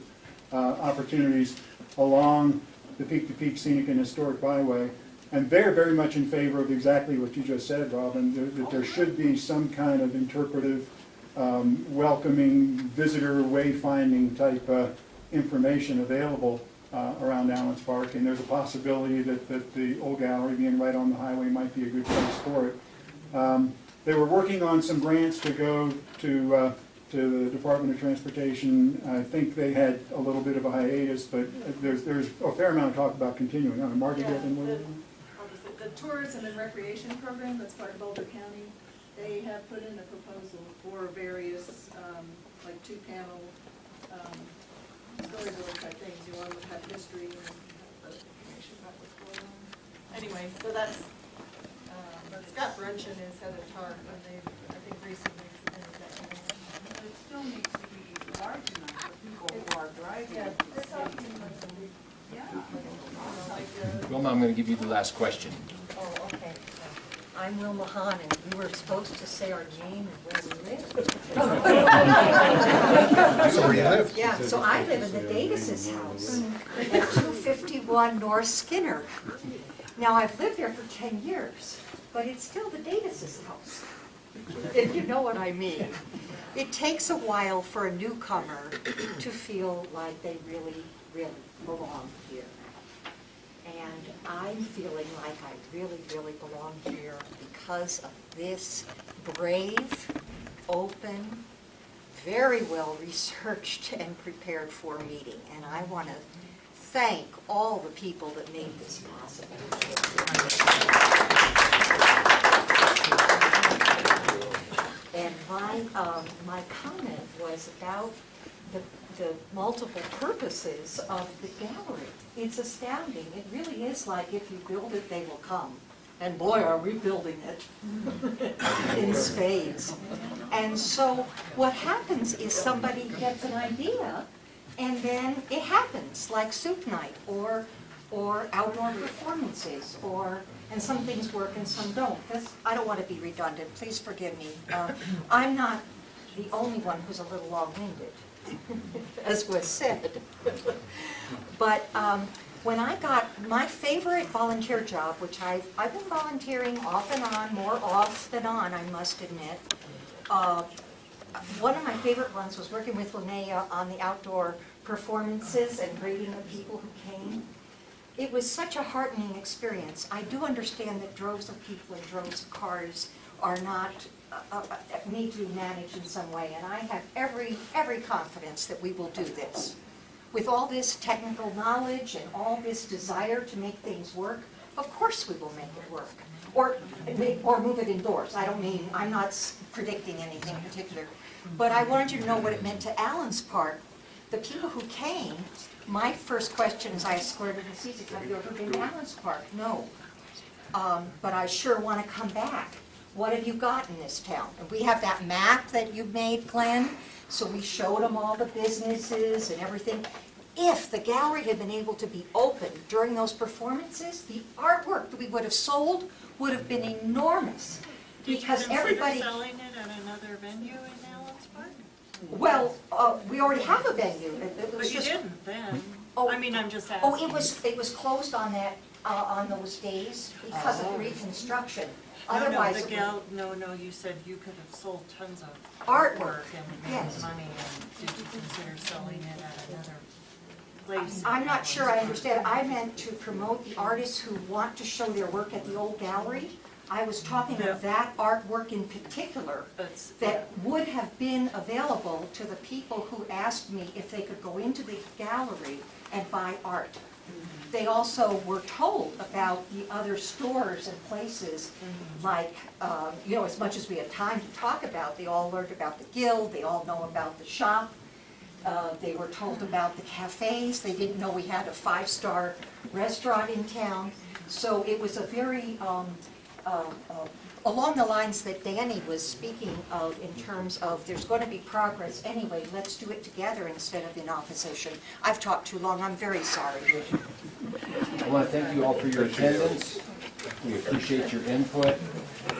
opportunities along the Peak Scenic and Historic Byway. And they're very much in favor of exactly what you just said, Robin, that there should be some kind of interpretive welcoming, visitor wayfinding type information available around Allenspark, and there's a possibility that the old gallery, being right on the highway, might be a good place for it. They were working on some grants to go to the Department of Transportation. I think they had a little bit of a hiatus, but there's a fair amount of talk about continuing on. Marty, do you have any more? The tourism and recreation program that's part of Boulder County, they have put in a proposal for various, like 2-panel storyboard type things. You want to have history and have information about what's going on. Anyway, so that's, Scott Brunchen is head of TARP, and they, I think, recently submitted that. But it still needs to be large enough for people who are driving. Yeah, to they're see. talking like a big, Yeah. Wilma, I'm going to give you the last question. Oh, okay. I'm Wilma Hahn, and we were supposed to say our name and where we live. So where you live? Yeah, so I live in the Davis's house at 251 North Skinner. Now, I've lived there for 10 years, but it's still the Davis's house, if you know what I mean. It takes a while for a newcomer to feel like they really, really belong here. And I'm feeling like I really, really belong here because of this brave, open, very well researched and prepared for meeting. And I want to thank all the people that made this possible. And my comment was about the multiple purposes of the gallery. It's astounding. It really is like if you build it, they will come. And boy, are we building it in spades. And so what happens is somebody gets an idea, and then it happens, like soup night or outdoor performances, and some things work and some don't. I don't want to be redundant. Please forgive me. I'm not the only one who's a little long-winded, as was said. But when I got my favorite volunteer job, which I've been volunteering off and on, more off than on, I must admit. One of my favorite ones was working with Linnea on the outdoor performances and grading the people who came. It was such a heartening experience. I do understand that droves of people and droves of cars are not, need to be managed in some way, and I have every confidence that we will do this. With all this technical knowledge and all this desire to make things work, of course we will make it work. Or move it indoors. I'm not predicting anything particular. But I wanted you to know what it meant to Allenspark. The people who came, my first question as I escorted the seats, have you ever been to Allenspark? No. But I sure want to come back. What have you got in this town? And we have that map that you made, Glenn. So we showed them all the businesses and everything. If the gallery had been able to be open during those performances, the artwork that we would have sold would have been enormous. Because everybody. Did you consider selling it at another venue in Allenspark? Well, we already have a venue. It was But you didn't then. Oh, I mean, I'm just asking. Oh, it was closed on that, on those days because of reconstruction. Otherwise, No, you said you could have sold tons of Artwork, and made yes. money, and did you consider selling it at another place? I'm not sure I understand. I meant to promote the artists who want to show their work at the old gallery. I was talking of that artwork in particular that would have been available to the people who asked me if they could go into the gallery and buy art. They also were told about the other stores and places, like, as much as we have time to talk about, they all learned about the Guild, they all know about the shop, they were told about the cafes, they didn't know we had a 5-star restaurant in town. So it was a very, along the lines that Danny was speaking of in terms of there's going to be progress anyway, let's do it together instead of in opposition. I've talked too long, I'm very sorry. I want to thank you all for your attendance. We appreciate your input.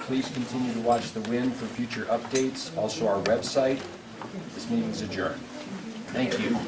Please continue to watch The Wind for future updates, also our website. This meeting is adjourned. Thank you.